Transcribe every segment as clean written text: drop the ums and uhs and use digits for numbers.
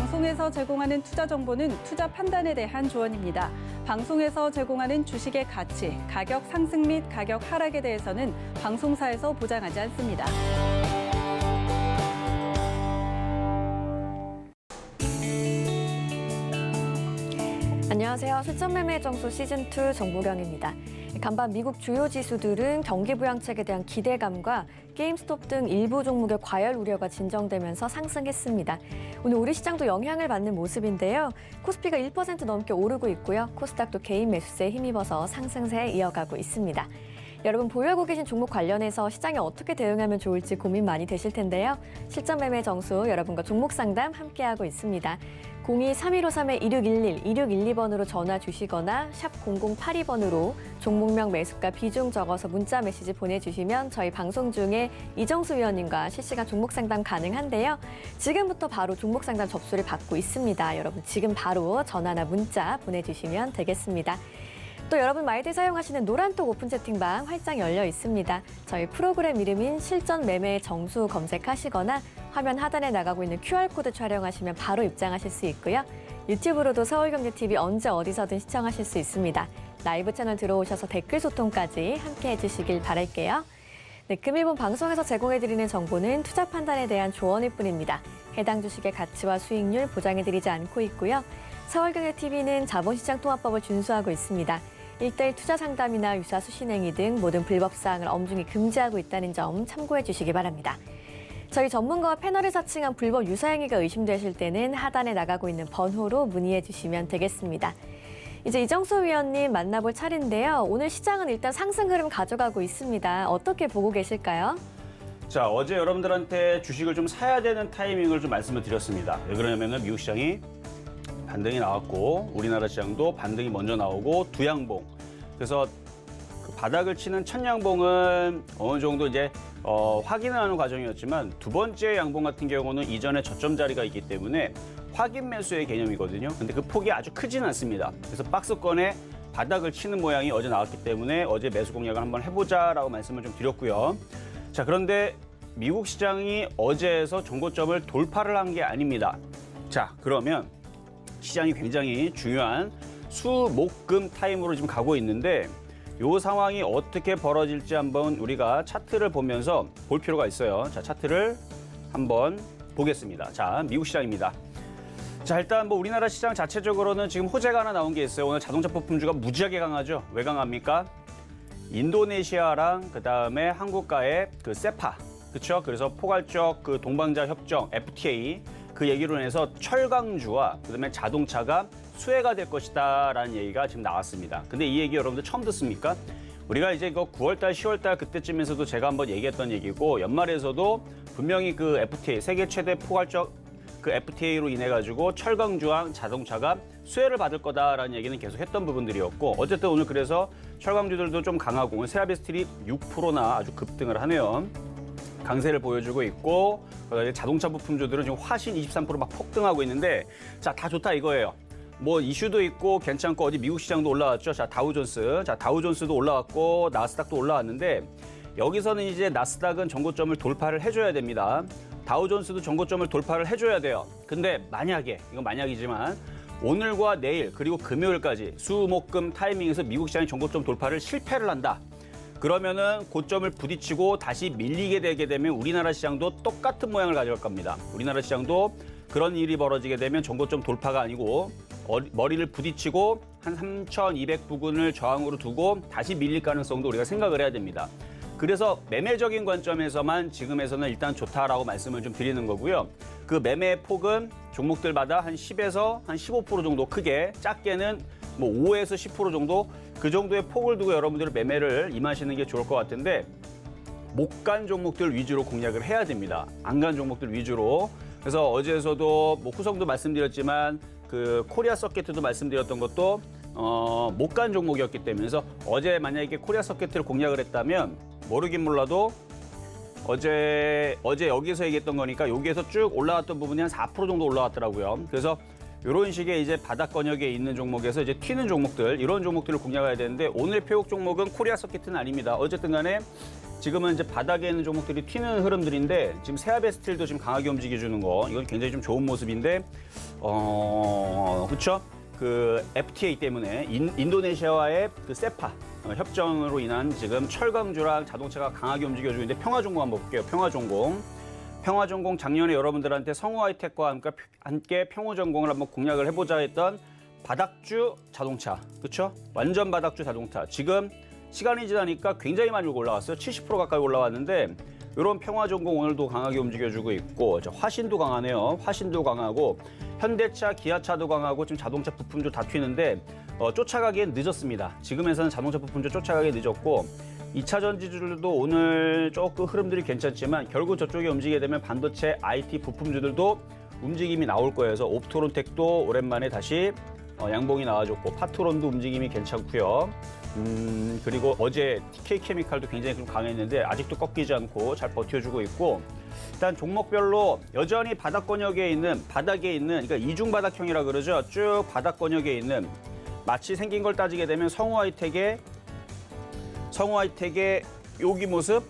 방송에서 제공하는 투자 정보는 투자 판단에 대한 조언입니다. 방송에서 제공하는 주식의 가치, 가격 상승 및 가격 하락에 대해서는 방송사에서 보장하지 않습니다. 안녕하세요. 실전매매 정수 시즌2 정보경입니다. 간밤 미국 주요 지수들은 경기 부양책에 대한 기대감과 게임스톱 등 일부 종목의 과열 우려가 진정되면서 상승했습니다. 오늘 우리 시장도 영향을 받는 모습인데요. 코스피가 1% 넘게 오르고 있고요. 코스닥도 개인 매수세에 힘입어서 상승세에 이어가고 있습니다. 여러분 보유하고 계신 종목 관련해서 시장에 어떻게 대응하면 좋을지 고민 많이 되실 텐데요. 실전매매 정수 여러분과 종목 상담 함께하고 있습니다. 02-3153-2611, 2612번으로 전화 주시거나 샵 0082번으로 종목명 매수가 비중 적어서 문자 메시지 보내주시면 저희 방송 중에 이정수 위원님과 실시간 종목 상담 가능한데요. 지금부터 바로 종목 상담 접수를 받고 있습니다. 여러분 지금 바로 전화나 문자 보내주시면 되겠습니다. 또 여러분 많이들 사용하시는 노란톡 오픈 채팅방 활짝 열려 있습니다. 저희 프로그램 이름인 실전 매매 정수 검색하시거나 화면 하단에 나가고 있는 QR코드 촬영하시면 바로 입장하실 수 있고요. 유튜브로도 서울경제TV 언제 어디서든 시청하실 수 있습니다. 라이브 채널 들어오셔서 댓글 소통까지 함께 해주시길 바랄게요. 네, 금일본 방송에서 제공해드리는 정보는 투자 판단에 대한 조언일 뿐입니다. 해당 주식의 가치와 수익률 보장해드리지 않고 있고요. 서울경제TV는 자본시장통합법을 준수하고 있습니다. 1:1 투자 상담이나 유사수 신행위 등 모든 불법 사항을 엄중히 금지하고 있다는 점 참고해 주시기 바랍니다. 저희 전문가와 패널을 사칭한 불법 유사행위가 의심되실 때는 하단에 나가고 있는 번호로 문의해 주시면 되겠습니다. 이제 이정수 위원님 만나볼 차례인데요. 오늘 시장은 일단 상승 흐름 가져가고 있습니다. 어떻게 보고 계실까요? 자, 어제 여러분들한테 주식을 좀 사야 되는 타이밍을 좀 말씀을 드렸습니다. 왜 그러냐면은 미국 시장이 반등이 나왔고 우리나라 시장도 반등이 먼저 나오고 두 양봉. 그래서 그 바닥을 치는 첫 양봉은 어느 정도 이제 확인을 하는 과정이었지만 두 번째 양봉 같은 경우는 이전에 저점 자리가 있기 때문에 확인 매수의 개념이거든요. 근데 그 폭이 아주 크지는 않습니다. 그래서 박스권에 바닥을 치는 모양이 어제 나왔기 때문에 어제 매수 공략을 한번 해보자라고 말씀을 좀 드렸고요. 자, 그런데 미국 시장이 어제에서 정고점을 돌파를 한 게 아닙니다. 자, 그러면 시장이 굉장히 중요한 수, 목, 금 타임으로 지금 가고 있는데 이 상황이 어떻게 벌어질지 한번 우리가 차트를 보면서 볼 필요가 있어요. 자, 차트를 한번 보겠습니다. 자, 미국 시장입니다. 자, 일단 뭐 우리나라 시장 자체적으로는 지금 호재가 하나 나온 게 있어요. 오늘 자동차 부품주가 무지하게 강하죠. 왜 강합니까? 인도네시아랑 그다음에 한국과의 그 세파, 그렇죠? 그래서 포괄적 그 동반자 협정 FTA 그 얘기로 인해서 철강주와 그다음에 자동차가 수혜가 될 것이다라는 얘기가 지금 나왔습니다. 근데 이 얘기 여러분들 처음 듣습니까? 우리가 이제 그 9월달, 10월달 그때쯤에서도 제가 한번 얘기했던 얘기고 연말에서도 분명히 그 FTA 세계 최대 포괄적 그 FTA로 인해 가지고 철강주와 자동차가 수혜를 받을 거다라는 얘기는 계속 했던 부분들이었고 어쨌든 오늘 그래서 철강주들도 좀 강하고 오늘 세라비스틸이 6%나 아주 급등을 하네요. 강세를 보여주고 있고 그다음에 자동차 부품주들은 지금 화신 23% 막 폭등하고 있는데 자, 다 좋다 이거예요. 뭐 이슈도 있고 괜찮고 어디 미국 시장도 올라왔죠. 자, 다우존스. 자, 다우존스도 올라왔고 나스닥도 올라왔는데 여기서는 이제 나스닥은 정고점을 돌파를 해줘야 됩니다. 다우존스도 정고점을 돌파를 해줘야 돼요. 근데 만약에 이건 만약이지만 오늘과 내일 그리고 금요일까지 수, 목, 금 타이밍에서 미국 시장이 정고점 돌파를 실패를 한다. 그러면은 고점을 부딪히고 다시 밀리게 되게 되면 우리나라 시장도 똑같은 모양을 가져갈 겁니다. 우리나라 시장도 그런 일이 벌어지게 되면 정고점 돌파가 아니고 머리를 부딪히고 한 3,200 부근을 저항으로 두고 다시 밀릴 가능성도 우리가 생각을 해야 됩니다. 그래서 매매적인 관점에서만 지금에서는 일단 좋다라고 말씀을 좀 드리는 거고요. 그 매매 폭은 종목들마다 한 10에서 한 15% 정도 크게, 작게는 뭐 5에서 10% 정도 그 정도의 폭을 두고 여러분들은 매매를 임하시는 게 좋을 것 같은데 못 간 종목들 위주로 공략을 해야 됩니다. 안 간 종목들 위주로. 그래서 어제에서도 뭐 후성도 말씀드렸지만 그 코리아 서킷도 말씀드렸던 것도 못 간 종목이었기 때문에 그래서 어제 만약에 코리아 서킷을 공략을 했다면 모르긴 몰라도 어제 여기서 얘기했던 거니까 여기에서 쭉 올라왔던 부분이 한 4% 정도 올라왔더라고요. 그래서 이런 식의 이제 바닥권역에 있는 종목에서 이제 튀는 종목들, 이런 종목들을 공략해야 되는데 오늘 표육 종목은 코리아 서킷은 아닙니다. 어쨌든 간에 지금은 이제 바닥에 있는 종목들이 튀는 흐름들인데 지금 세아베 스틸도 지금 강하게 움직여주는 거 이건 굉장히 좀 좋은 모습인데 그렇죠? 그 FTA 때문에 인도네시아와의 그 세파 협정으로 인한 지금 철강주랑 자동차가 강하게 움직여주고 있는데 평화종공 한번 볼게요. 평화종공 작년에 여러분들한테 성우하이텍과 함께 평화종공을 한번 공략을 해보자 했던 바닥주 자동차, 그렇죠? 완전 바닥주 자동차. 지금 시간이 지나니까 굉장히 많이 올라왔어요. 70% 가까이 올라왔는데 이런 평화종공 오늘도 강하게 움직여주고 있고 화신도 강하네요. 화신도 강하고 현대차, 기아차도 강하고 지금 자동차 부품도 다 튀는데 쫓아가기엔 늦었습니다. 지금에서는 자동차 부품도 쫓아가기 늦었고 2차 전지주들도 오늘 조금 흐름들이 괜찮지만 결국 저쪽에 움직이게 되면 반도체, IT 부품주들도 움직임이 나올 거예요. 그래서 옵토론텍도 오랜만에 다시 양봉이 나와줬고 파트론도 움직임이 괜찮고요. 그리고 어제 TK케미칼도 굉장히 좀 강했는데 아직도 꺾이지 않고 잘 버텨주고 있고 일단 종목별로 여전히 바닥권역에 있는 바닥에 있는 그러니까 이중 바닥형이라 그러죠. 쭉 바닥권역에 있는 마치 생긴 걸 따지게 되면 성우하이텍의 여기 모습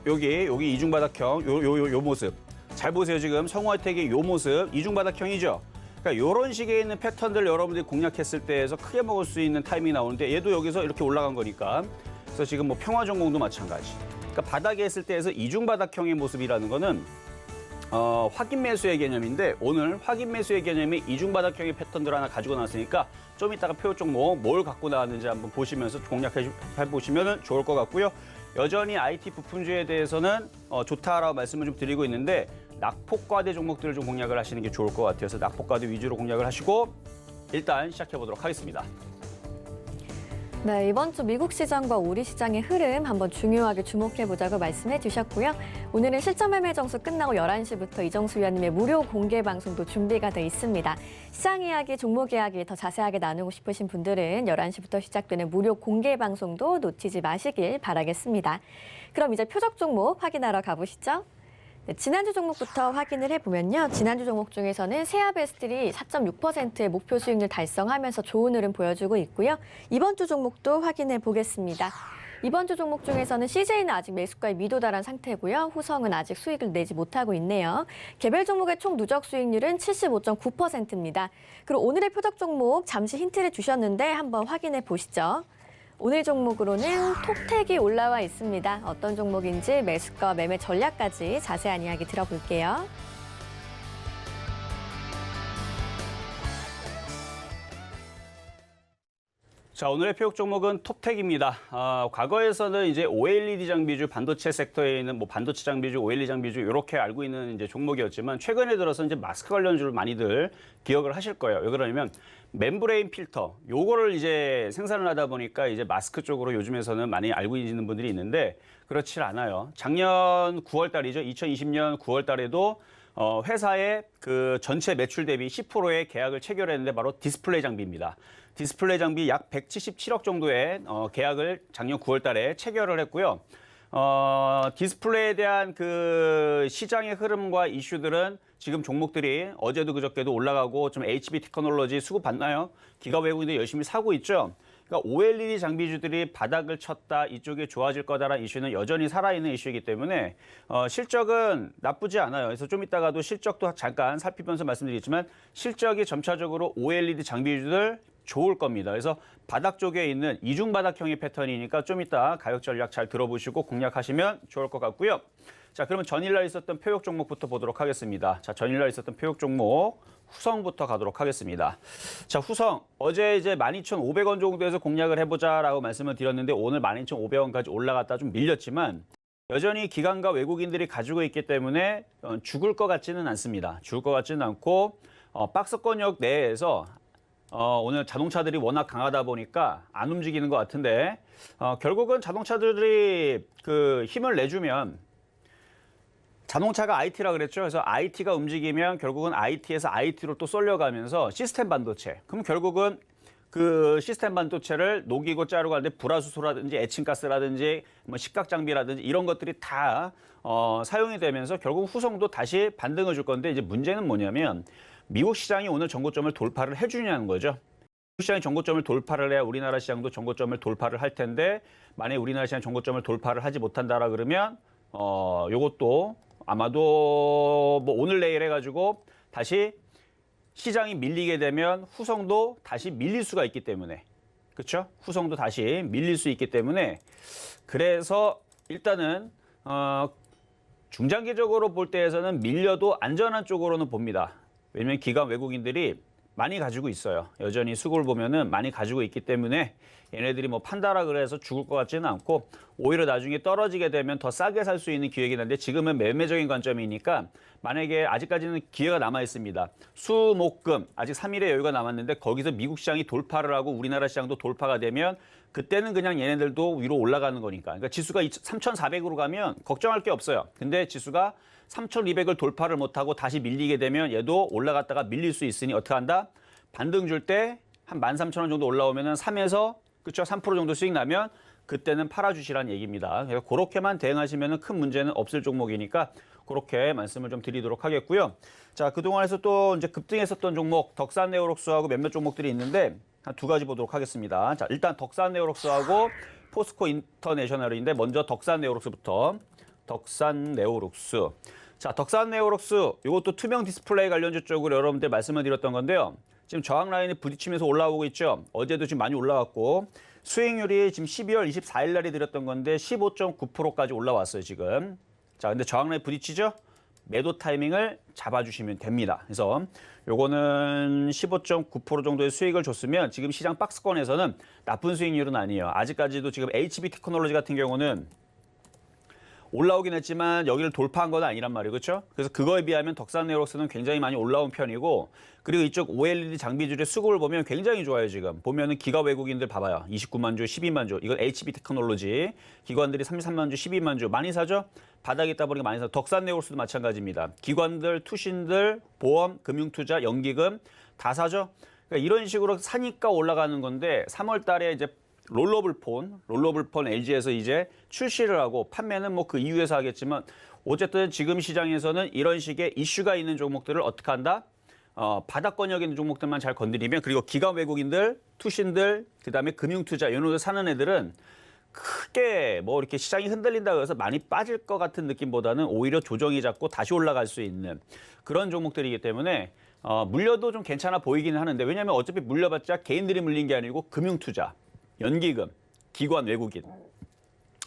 여기 이중 바닥형 요 모습 잘 보세요. 지금 성우하이텍의 요 모습 이중 바닥형이죠. 그러니까 이런 식의 있는 패턴들 여러분들이 공략했을 때에서 크게 먹을 수 있는 타이밍이 나오는데 얘도 여기서 이렇게 올라간 거니까 그래서 지금 뭐 평화전공도 마찬가지. 그러니까 바닥에 있을 때에서 이중 바닥형의 모습이라는 거는 확인 매수의 개념인데 오늘 확인 매수의 개념이 이중 바닥형의 패턴들 하나 가지고 나왔으니까 좀 이따가 표 종목 뭘 갖고 나왔는지 한번 보시면서 공략해 보시면 좋을 것 같고요. 여전히 IT 부품주에 대해서는 좋다라고 말씀을 좀 드리고 있는데 낙폭과대 종목들을 좀 공략을 하시는 게 좋을 것 같아요. 그래서 낙폭과대 위주로 공략을 하시고 일단 시작해 보도록 하겠습니다. 네, 이번 주 미국 시장과 우리 시장의 흐름 한번 중요하게 주목해보자고 말씀해 주셨고요. 오늘은 실전 매매 정수 끝나고 11시부터 이정수 위원님의 무료 공개 방송도 준비가 돼 있습니다. 시장 이야기, 종목 이야기 더 자세하게 나누고 싶으신 분들은 11시부터 시작되는 무료 공개 방송도 놓치지 마시길 바라겠습니다. 그럼 이제 표적 종목 확인하러 가보시죠. 네, 지난주 종목부터 확인을 해보면요. 지난주 종목 중에서는 세아베스틸이 4.6%의 목표 수익률 달성하면서 좋은 흐름 보여주고 있고요. 이번 주 종목도 확인해 보겠습니다. 이번 주 종목 중에서는 CJ는 아직 매수가에 미도달한 상태고요. 후성은 아직 수익을 내지 못하고 있네요. 개별 종목의 총 누적 수익률은 75.9%입니다. 그리고 오늘의 표적 종목 잠시 힌트를 주셨는데 한번 확인해 보시죠. 오늘 종목으로는 톡택이 올라와 있습니다. 어떤 종목인지 매수가 매매 전략까지 자세한 이야기 들어볼게요. 자, 오늘의 표적 종목은 톱텍입니다. 과거에서는 이제 OLED 장비주, 반도체 섹터에 있는 뭐 반도체 장비주, OLED 장비주 이렇게 알고 있는 이제 종목이었지만 최근에 들어서 이제 마스크 관련주를 많이들 기억을 하실 거예요. 왜 그러냐면 멤브레인 필터 요거를 이제 생산을 하다 보니까 이제 마스크 쪽으로 요즘에서는 많이 알고 있는 분들이 있는데 그렇지 않아요. 작년 9월 달이죠. 2020년 9월 달에도 회사의 그 전체 매출 대비 10%의 계약을 체결했는데 바로 디스플레이 장비입니다. 디스플레이 장비 약 177억 정도의 계약을 작년 9월 달에 체결을 했고요. 디스플레이에 대한 그 시장의 흐름과 이슈들은 지금 종목들이 어제도 그저께도 올라가고 좀 HB 테크놀로지 수급 받나요? 기가 외국인들 열심히 사고 있죠. 그러니까 OLED 장비주들이 바닥을 쳤다, 이쪽이 좋아질 거다라는 이슈는 여전히 살아있는 이슈이기 때문에 실적은 나쁘지 않아요. 그래서 좀 이따가도 실적도 잠깐 살피면서 말씀드리겠지만 실적이 점차적으로 OLED 장비주들 좋을 겁니다. 그래서 바닥 쪽에 있는 이중 바닥형의 패턴이니까 좀 이따 가격 전략 잘 들어보시고 공략하시면 좋을 것 같고요. 자, 그러면 전일날 있었던 표적 종목부터 보도록 하겠습니다. 자, 전일날 있었던 표적 종목 후성부터 가도록 하겠습니다. 자, 후성 어제 이제 12,500원 정도에서 공략을 해보자라고 말씀을 드렸는데 오늘 12,500원까지 올라갔다 좀 밀렸지만 여전히 기관과 외국인들이 가지고 있기 때문에 죽을 것 같지는 않습니다. 죽을 것 같지는 않고 박스권역 내에서 오늘 자동차들이 워낙 강하다 보니까 안 움직이는 것 같은데 결국은 자동차들이 그 힘을 내주면 자동차가 IT라 그랬죠. 그래서 IT가 움직이면 결국은 IT에서 IT로 또 쏠려가면서 시스템 반도체. 그럼 결국은 그 시스템 반도체를 녹이고 자르고 하는데 불화수소라든지 에칭가스라든지 뭐 식각 장비라든지 이런 것들이 다 사용이 되면서 결국 후성도 다시 반등을 줄 건데 이제 문제는 뭐냐면 미국 시장이 오늘 전고점을 돌파를 해주냐는 거죠. 시장이 정고점을 돌파를 해야 우리나라 시장도 정고점을 돌파를 할 텐데 만약에 우리나라 시장이 정고점을 돌파를 하지 못한다라 그러면 요것도 아마도 뭐 오늘 내일 해가지고 다시 시장이 밀리게 되면 후성도 다시 밀릴 수가 있기 때문에 그렇죠? 후성도 다시 밀릴 수 있기 때문에 그래서 일단은 중장기적으로 볼 때에서는 밀려도 안전한 쪽으로는 봅니다. 왜냐하면 기관 외국인들이 많이 가지고 있어요. 여전히 수급을 보면은 많이 가지고 있기 때문에 얘네들이 뭐 판다라 그래서 죽을 것 같지는 않고 오히려 나중에 떨어지게 되면 더 싸게 살 수 있는 기회이긴 한데 지금은 매매적인 관점이니까 만약에 아직까지는 기회가 남아 있습니다. 수, 목, 금 아직 3일의 여유가 남았는데 거기서 미국 시장이 돌파를 하고 우리나라 시장도 돌파가 되면 그때는 그냥 얘네들도 위로 올라가는 거니까. 그러니까 지수가 3,400으로 가면 걱정할 게 없어요. 근데 지수가 3,200을 돌파를 못하고 다시 밀리게 되면 얘도 올라갔다가 밀릴 수 있으니 어떻게 한다? 반등 줄 때 한 13,000원 정도 올라오면은 3에서 그렇죠? 3% 정도 수익 나면 그때는 팔아주시라는 얘기입니다. 그래서 그렇게만 대응하시면 큰 문제는 없을 종목이니까 그렇게 말씀을 좀 드리도록 하겠고요. 자, 그동안에서 또 이제 급등했었던 종목 덕산네오록스하고 몇몇 종목들이 있는데 한 두 가지 보도록 하겠습니다. 자, 일단 덕산네오록스하고 포스코 인터내셔널인데 먼저 덕산네오록스부터 덕산네오록스. 자, 덕산네오록스 이것도 투명 디스플레이 관련주 쪽으로 여러분들 말씀을 드렸던 건데요. 지금 저항 라인에 부딪히면서 올라오고 있죠. 어제도 지금 많이 올라왔고 수익률이 지금 12월 24일 날에 드렸던 건데 15.9%까지 올라왔어요, 지금. 자, 근데 저항 라인 부딪히죠? 매도 타이밍을 잡아주시면 됩니다. 그래서 요거는 15.9% 정도의 수익을 줬으면 지금 시장 박스권에서는 나쁜 수익률은 아니에요. 아직까지도 지금 HB 테크놀로지 같은 경우는 올라오긴 했지만 여기를 돌파한 건 아니란 말이에요. 그렇죠? 그래서 그거에 비하면 덕산네오록스는 굉장히 많이 올라온 편이고 그리고 이쪽 OLED 장비줄의 수급을 보면 굉장히 좋아요. 지금 보면은 기가 외국인들 봐봐요. 29만 주, 12만 주. 이건 HB 테크놀로지. 기관들이 33만 주, 12만 주. 많이 사죠? 바닥에 있다 보니까 많이 사죠. 덕산네오록스도 마찬가지입니다. 기관들, 투신들, 보험, 금융투자, 연기금 다 사죠? 그러니까 이런 식으로 사니까 올라가는 건데 3월 달에 이제 롤러블 폰 LG에서 이제 출시를 하고 판매는 뭐 그 이후에서 하겠지만 어쨌든 지금 시장에서는 이런 식의 이슈가 있는 종목들을 어떻게 한다? 바닥권역에 있는 종목들만 잘 건드리면 그리고 기관 외국인들, 투신들, 그다음에 금융투자 이런 데 사는 애들은 크게 뭐 이렇게 시장이 흔들린다고 해서 많이 빠질 것 같은 느낌보다는 오히려 조정이 잡고 다시 올라갈 수 있는 그런 종목들이기 때문에 물려도 좀 괜찮아 보이기는 하는데 왜냐하면 어차피 물려봤자 개인들이 물린 게 아니고 금융투자, 연기금, 기관 외국인,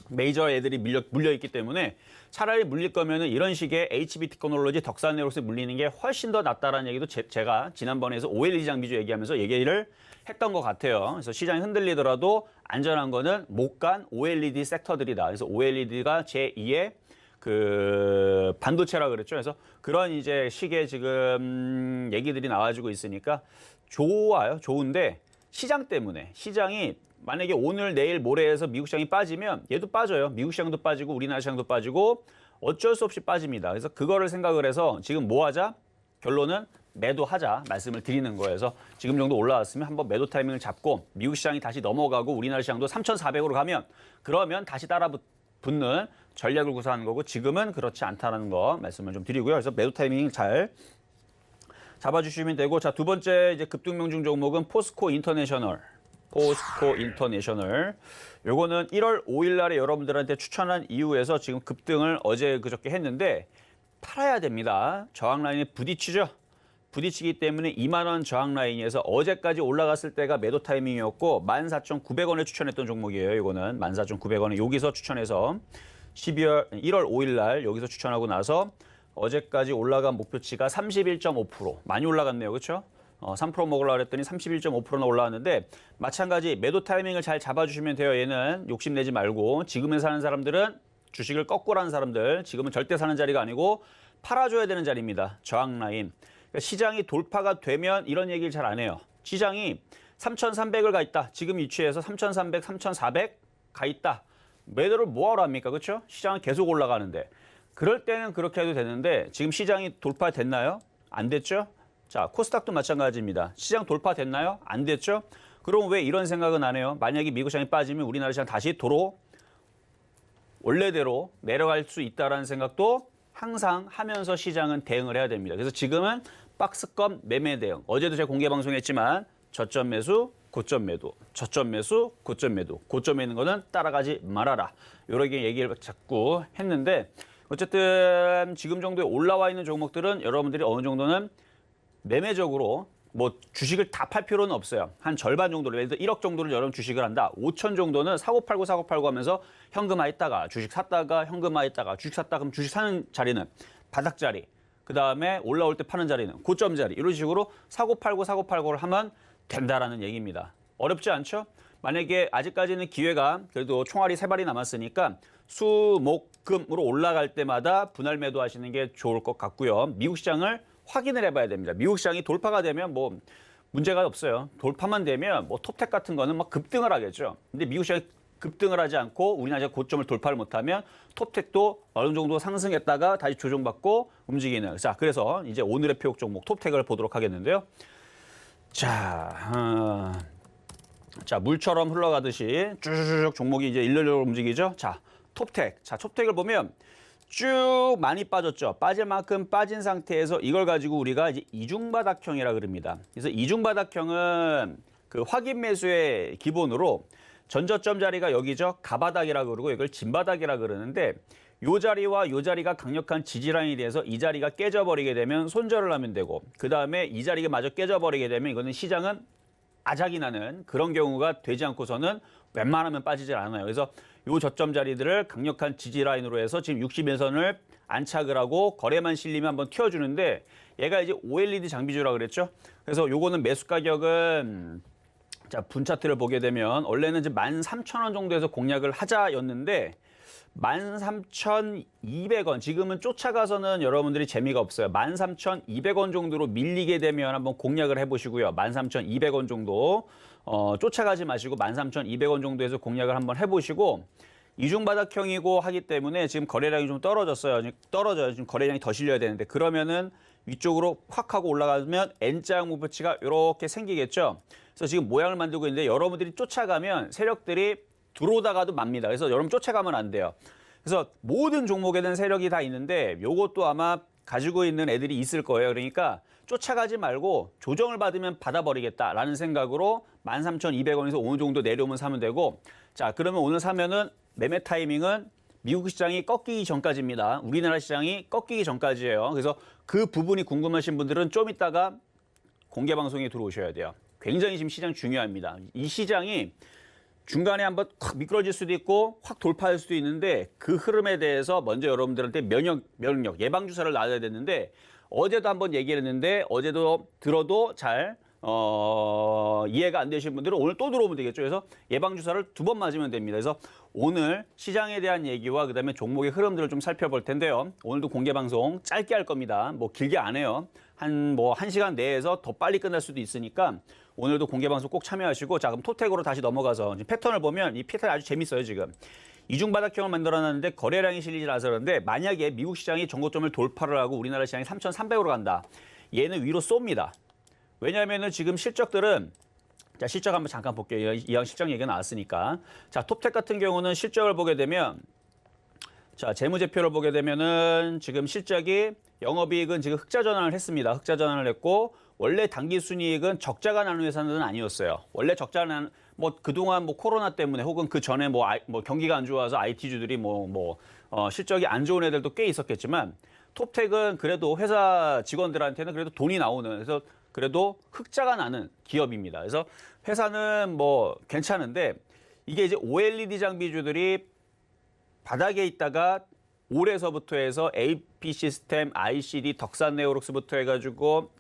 메이저 애들이 물려있기 때문에 차라리 물릴 거면은 이런 식의 HB 테크놀로지 덕산네오록스에 물리는 게 훨씬 더 낫다라는 얘기도 제가 지난번에서 OLED 장비주 얘기하면서 얘기를 했던 것 같아요. 그래서 시장이 흔들리더라도 안전한 거는 못 간 OLED 섹터들이다. 그래서 OLED가 제2의 그 반도체라 그랬죠. 그래서 그런 이제 식의 지금 얘기들이 나와주고 있으니까 좋아요. 좋은데 시장 때문에 시장이 만약에 오늘 내일 모레에서 미국 시장이 빠지면 얘도 빠져요. 미국 시장도 빠지고 우리나라 시장도 빠지고 어쩔 수 없이 빠집니다. 그래서 그거를 생각을 해서 지금 뭐 하자? 결론은 매도하자 말씀을 드리는 거예요. 그래서 지금 정도 올라왔으면 한번 매도 타이밍을 잡고 미국 시장이 다시 넘어가고 우리나라 시장도 3,400으로 가면 그러면 다시 따라 붙는 전략을 구사하는 거고 지금은 그렇지 않다는 거 말씀을 좀 드리고요. 그래서 매도 타이밍 잘 잡아주시면 되고 자, 두 번째 이제 급등명중 종목은 포스코 인터내셔널. 요거는 1월 5일 날에 여러분들한테 추천한 이후에서 지금 급등을 어제 그저께 했는데 팔아야 됩니다. 저항 라인에 부딪히죠. 부딪히기 때문에 2만 원 저항 라인에서 어제까지 올라갔을 때가 매도 타이밍이었고 14,900원에 추천했던 종목이에요. 이거는 14,900원에 여기서 추천해서 1월 5일 날 여기서 추천하고 나서 어제까지 올라간 목표치가 31.5%. 많이 올라갔네요. 그렇죠? 3% 먹으려고 그랬더니 31.5%나 올라왔는데 마찬가지 매도 타이밍을 잘 잡아주시면 돼요. 얘는 욕심내지 말고 지금에 사는 사람들은 주식을 거꾸로 하는 사람들 지금은 절대 사는 자리가 아니고 팔아줘야 되는 자리입니다. 저항 라인. 그러니까 시장이 돌파가 되면 이런 얘기를 잘 안 해요. 시장이 3,300을 가 있다. 지금 위치에서 3,300, 3,400 가 있다. 매도를 뭐하러 합니까? 그렇죠? 시장은 계속 올라가는데. 그럴 때는 그렇게 해도 되는데 지금 시장이 돌파됐나요? 안 됐죠? 자, 코스닥도 마찬가지입니다. 시장 돌파됐나요? 안 됐죠? 그럼 왜 이런 생각은 안 해요? 만약에 미국 시장이 빠지면 우리나라 시장 다시 도로 원래대로 내려갈 수 있다는 생각도 항상 하면서 시장은 대응을 해야 됩니다. 그래서 지금은 박스권 매매 대응. 어제도 제가 공개 방송했지만 저점 매수, 고점 매도, 저점 매수, 고점 매도, 고점에 있는 거는 따라가지 말아라. 이렇게 얘기를 자꾸 했는데 어쨌든 지금 정도에 올라와 있는 종목들은 여러분들이 어느 정도는 매매적으로 뭐 주식을 다 팔 필요는 없어요. 한 절반 정도를, 예를 들어 1억 정도를 여러분 주식을 한다. 5천 정도는 사고 팔고 하면서 현금화했다가 주식 샀다가 현금화했다가 주식 샀다가 그럼 주식 사는 자리는 바닥 자리, 그다음에 올라올 때 파는 자리는 고점 자리, 이런 식으로 사고 팔고를 하면 된다라는 얘기입니다. 어렵지 않죠? 만약에 아직까지는 기회가 그래도 총알이 3발이 남았으니까 수, 목, 금으로 올라갈 때마다 분할 매도하시는 게 좋을 것 같고요. 미국 시장을 확인을 해봐야 됩니다. 미국 시장이 돌파가 되면 뭐 문제가 없어요. 돌파만 되면 뭐 톱텍 같은 거는 막 급등을 하겠죠. 근데 미국 시장이 급등을 하지 않고 우리나라 고점을 돌파를 못하면 톱텍도 어느 정도 상승했다가 다시 조정받고 움직이는. 자, 그래서 이제 오늘의 표적 종목 톱텍을 보도록 하겠는데요. 자, 물처럼 흘러가듯이 쭉 종목이 이제 일렬로 움직이죠. 자, 톱텍. 자, 톱텍을 보면 쭉 많이 빠졌죠. 빠질 만큼 빠진 상태에서 이걸 가지고 우리가 이제 이중바닥형이라 그럽니다. 그래서 이중바닥형은 그 확인 매수의 기본으로 전저점 자리가 여기죠. 가바닥이라 그러고 이걸 진바닥이라 그러는데 요 자리와 요 자리가 강력한 지지라인이 돼서 이 자리가 깨져버리게 되면 손절을 하면 되고 그 다음에 이 자리가 마저 깨져버리게 되면 이거는 시장은 아작이 나는 그런 경우가 되지 않고서는 웬만하면 빠지질 않아요. 그래서 요 저점 자리들을 강력한 지지라인으로 해서 지금 60일선을 안착을 하고 거래만 실리면 한번 튀어주는데 얘가 이제 OLED 장비주라 그랬죠. 그래서 요거는 매수 가격은 자, 분 차트를 보게 되면 원래는 이제 13,000원 정도에서 공략을 하자였는데 13,200원 지금은 쫓아가서는 여러분들이 재미가 없어요. 13,200원 정도로 밀리게 되면 한번 공략을 해보시고요. 13,200원 정도 쫓아가지 마시고 13,200원 정도에서 공략을 한번 해보시고 이중바닥형이고 하기 때문에 지금 거래량이 좀 떨어져요. 지금 거래량이 더 실려야 되는데 그러면은 위쪽으로 확 하고 올라가면 N자 목표치가 이렇게 생기겠죠. 그래서 지금 모양을 만들고 있는데 여러분들이 쫓아가면 세력들이 들어오다가도 맙니다. 그래서 여러분 쫓아가면 안 돼요. 그래서 모든 종목에 대한 세력이 다 있는데 요것도 아마 가지고 있는 애들이 있을 거예요. 그러니까 쫓아가지 말고 조정을 받으면 받아버리겠다라는 생각으로 13,200원에서 어느 정도 내려오면 사면 되고 자, 그러면 오늘 사면은 매매 타이밍은 미국 시장이 꺾이기 전까지입니다. 우리나라 시장이 꺾이기 전까지예요. 그래서 그 부분이 궁금하신 분들은 좀 이따가 공개 방송에 들어오셔야 돼요. 굉장히 지금 시장 중요합니다. 이 시장이 중간에 한번 확 미끄러질 수도 있고 확 돌파할 수도 있는데 그 흐름에 대해서 먼저 여러분들한테 면역 예방 주사를 놔야 되는데 어제도 한번 얘기를 했는데 어제도 들어도 잘 이해가 안 되신 분들은 오늘 또 들어오면 되겠죠. 그래서 예방 주사를 2번 맞으면 됩니다. 그래서 오늘 시장에 대한 얘기와 그다음에 종목의 흐름들을 좀 살펴볼 텐데요. 오늘도 공개 방송 짧게 할 겁니다. 뭐 길게 안 해요. 한 1시간 내에서 더 빨리 끝날 수도 있으니까 오늘도 공개 방송 꼭 참여하시고 자, 그럼 토텍으로 다시 넘어가서 패턴을 보면 이 패턴이 아주 재밌어요, 지금. 이중바닥형을 만들어놨는데 거래량이 실리지 않아서 그런데 만약에 미국 시장이 정고점을 돌파를 하고 우리나라 시장이 3,300으로 간다. 얘는 위로 쏩니다. 왜냐하면은 지금 실적들은 자, 실적 한번 잠깐 볼게요. 이왕 실적 얘기가 나왔으니까. 자, 톱텍 같은 경우는 실적을 보게 되면 자, 재무제표를 보게 되면은 지금 실적이 영업이익은 지금 흑자 전환을 했습니다. 흑자 전환을 했고 원래 당기순이익은 적자가 나는 회사는 아니었어요. 원래 적자는 뭐 그동안 뭐 코로나 때문에 혹은 그 전에 뭐 경기가 안 좋아서 IT주들이 실적이 안 좋은 애들도 꽤 있었겠지만 톱텍은 그래도 회사 직원들한테는 그래도 돈이 나오는 그래서 그래도 흑자가 나는 기업입니다. 그래서 회사는 뭐 괜찮은데 이게 이제 OLED 장비주들이 바닥에 있다가 올해서부터 해서 AP 시스템, ICD, 덕산 네오록스부터 해가지고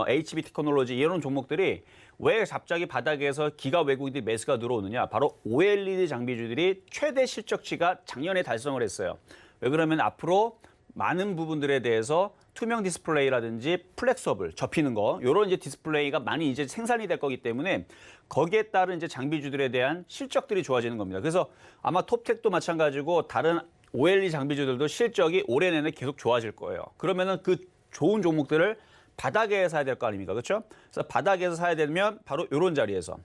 HB 테크놀로지 이런 종목들이 왜 갑자기 바닥에서 기가 외국인들이 매수가 들어오느냐. 바로 OLED 장비주들이 최대 실적치가 작년에 달성을 했어요. 왜 그러면 앞으로 많은 부분들에 대해서 투명 디스플레이라든지 플렉서블 접히는 거 이런 이제 디스플레이가 많이 이제 생산이 될 거기 때문에 거기에 따른 이제 장비주들에 대한 실적들이 좋아지는 겁니다. 그래서 아마 톱텍도 마찬가지고 다른 OLED 장비주들도 실적이 올해 내내 계속 좋아질 거예요. 그러면은 그 좋은 종목들을 바닥에 사야 될 거 아닙니까? 그렇죠? 그래서 바닥에서 사야 되면 바로 이런 자리에서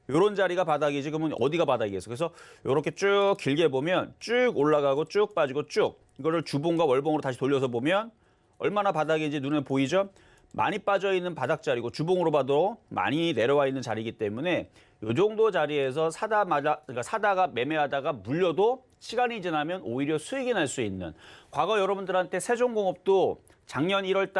이런 자리가 바닥이 지금은 어디가 바닥이겠어? 그래서 이렇게 쭉 길게 보면 쭉 올라가고 쭉 빠지고 쭉 이거를 주봉과 월봉으로 다시 돌려서 보면 얼마나 바닥인지 눈에 보이죠? 많이 빠져 있는 바닥 자리고 주봉으로 봐도 많이 내려와 있는 자리이기 때문에 이 정도 자리에서 그러니까 사다가 매매하다가 물려도 시간이 지나면 오히려 수익이 날 수 있는, 과거 여러분들한테 세종공업도 작년 1월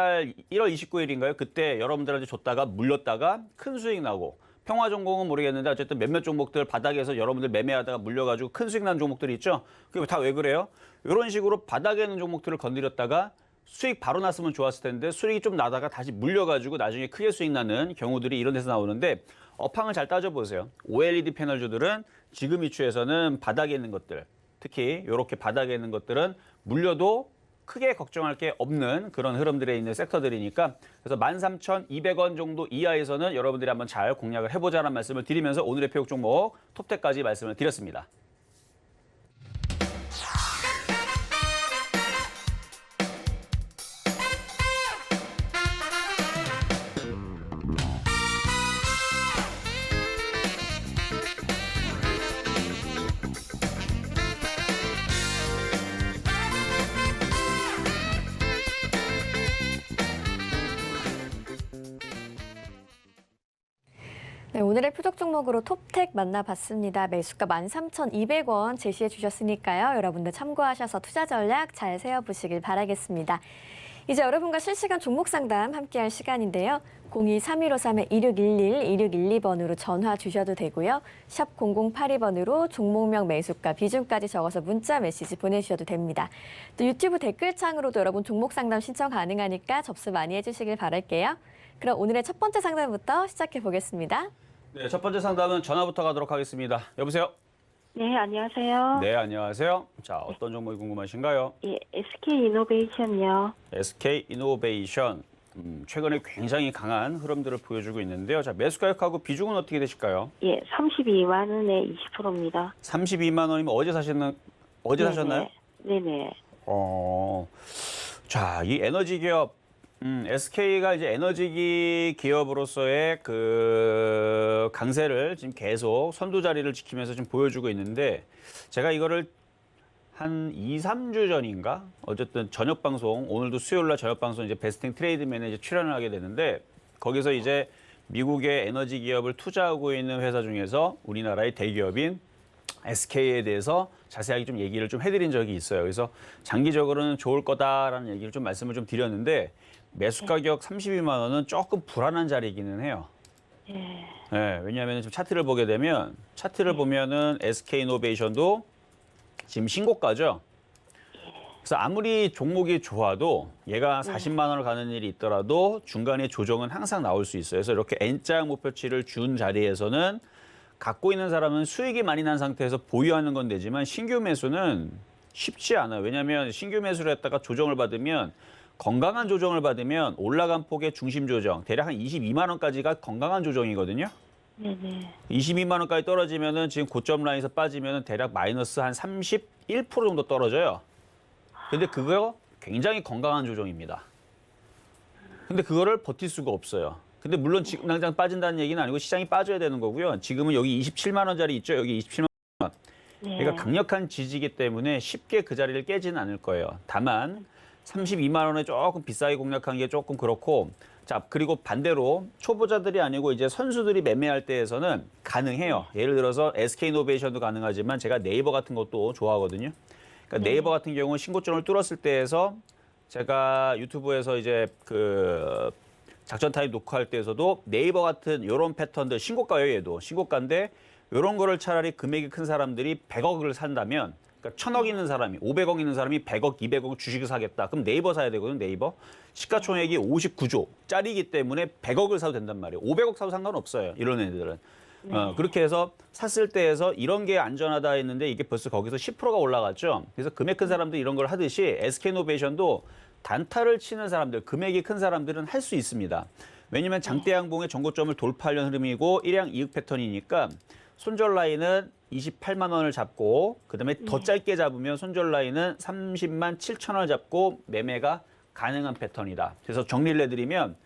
29일인가요? 그때 여러분들한테 줬다가 물렸다가 큰 수익 나고, 평화전공은 모르겠는데 어쨌든 몇몇 종목들 바닥에서 여러분들 매매하다가 물려가지고 큰 수익 난 종목들이 있죠. 그게 다 왜 그래요? 이런 식으로 바닥에 있는 종목들을 건드렸다가 수익 바로 났으면 좋았을 텐데 수익이 좀 나다가 다시 물려가지고 나중에 크게 수익 나는 경우들이 이런 데서 나오는데, 업황을 잘 따져보세요. OLED 패널주들은 지금 이추에서는 바닥에 있는 것들, 특히 이렇게 바닥에 있는 것들은 물려도 크게 걱정할 게 없는 그런 흐름들에 있는 섹터들이니까, 그래서 13,200원 정도 이하에서는 여러분들이 한번 잘 공략을 해보자는 말씀을 드리면서 오늘의 표적 종목 톱10까지 말씀을 드렸습니다. 네, 오늘의 표적 종목으로 톱텍 만나봤습니다. 매수가 13,200원 제시해 주셨으니까요. 여러분들 참고하셔서 투자 전략 잘 세워보시길 바라겠습니다. 이제 여러분과 실시간 종목 상담 함께할 시간인데요. 02-3153-2611, 2612번으로 전화 주셔도 되고요. 샵 0082번으로 종목명 매수가 비중까지 적어서 문자 메시지 보내주셔도 됩니다. 또 유튜브 댓글창으로도 여러분 종목 상담 신청 가능하니까 접수 많이 해주시길 바랄게요. 그럼 오늘의 첫 번째 상담부터 시작해 보겠습니다. 네, 첫 번째 상담은 전화부터 가도록 하겠습니다. 여보세요? 네, 안녕하세요. 네, 안녕하세요. 자, 어떤 종목이 궁금하신가요? 예, SK이노베이션이요. SK이노베이션. 최근에 굉장히 강한 흐름들을 보여주고 있는데요. 자, 매수 가격하고 비중은 어떻게 되실까요? 예, 32만 원에 20%입니다. 32만 원이면 어제 사셨나요? 네네. 자, 이 에너지 기업, SK가 이제 에너지 기업으로서의 그 강세를 지금 계속 선두 자리를 지키면서 지금 보여주고 있는데, 제가 이거를 한 2, 3주 전인가? 어쨌든 저녁 방송, 오늘도 수요일 날 저녁 방송 이제 베스팅 트레이드맨에 이제 출연을 하게 되는데, 거기서 이제 미국의 에너지 기업을 투자하고 있는 회사 중에서 우리나라의 대기업인 SK에 대해서 자세하게 좀 얘기를 좀 해드린 적이 있어요. 그래서 장기적으로는 좋을 거다라는 얘기를 좀 말씀을 좀 드렸는데, 매수 가격 32만 원은 조금 불안한 자리이기는 해요. 예. 네, 왜냐하면 지금 차트를 보게 되면, 차트를 보면은 SK이노베이션도 지금 신고가죠. 그래서 아무리 종목이 좋아도 얘가 40만 원을 가는 일이 있더라도 중간에 조정은 항상 나올 수 있어요. 그래서 이렇게 N자 목표치를 준 자리에서는 갖고 있는 사람은 수익이 많이 난 상태에서 보유하는 건 되지만 신규 매수는 쉽지 않아요. 왜냐하면 신규 매수를 했다가 조정을 받으면, 건강한 조정을 받으면 올라간 폭의 중심 조정, 대략 한 22만 원까지가 건강한 조정이거든요. 네네. 22만 원까지 떨어지면은 지금 고점 라인에서 빠지면은 대략 마이너스 한 31% 정도 떨어져요. 근데 그거 굉장히 건강한 조정입니다. 근데 그거를 버틸 수가 없어요. 근데 물론 지금 당장 빠진다는 얘기는 아니고 시장이 빠져야 되는 거고요. 지금은 여기 27만 원짜리 있죠. 여기 27만 원. 네. 그러니까 강력한 지지이기 때문에 쉽게 그 자리를 깨지는 않을 거예요. 다만 32만 원에 조금 비싸게 공략한 게 조금 그렇고, 자, 그리고 반대로 초보자들이 아니고 이제 선수들이 매매할 때에서는 가능해요. 예를 들어서 SK이노베이션도 가능하지만 제가 네이버 같은 것도 좋아하거든요. 그러니까 네이버 같은 경우는 신고점을 뚫었을 때에서 제가 유튜브에서 이제 그 작전 타임 녹화할 때에서도 네이버 같은 이런 패턴들, 신고가예요, 얘도. 신고가인데 이런 거를 차라리 금액이 큰 사람들이 100억을 산다면, 그러니까 1000억 있는 사람이, 500억 있는 사람이 100억, 200억 주식을 사겠다. 그럼 네이버 사야 되거든요, 네이버. 시가총액이 59조짜리이기 때문에 100억을 사도 된단 말이에요. 500억 사도 상관없어요, 이런 애들은. 그렇게 해서 샀을 때에서 이런 게 안전하다 했는데 이게 벌써 거기서 10%가 올라갔죠. 그래서 금액 큰 사람들이 이런 걸 하듯이 SK이노베이션도 단타를 치는 사람들, 금액이 큰 사람들은 할 수 있습니다. 왜냐하면 장대 양봉의 전고점을 돌파하려는 흐름이고 일양 이익 패턴이니까 손절 라인은 28만 원을 잡고, 그다음에 더 짧게 잡으면 손절 라인은 30만 7천 원을 잡고 매매가 가능한 패턴이다. 그래서 정리를 해드리면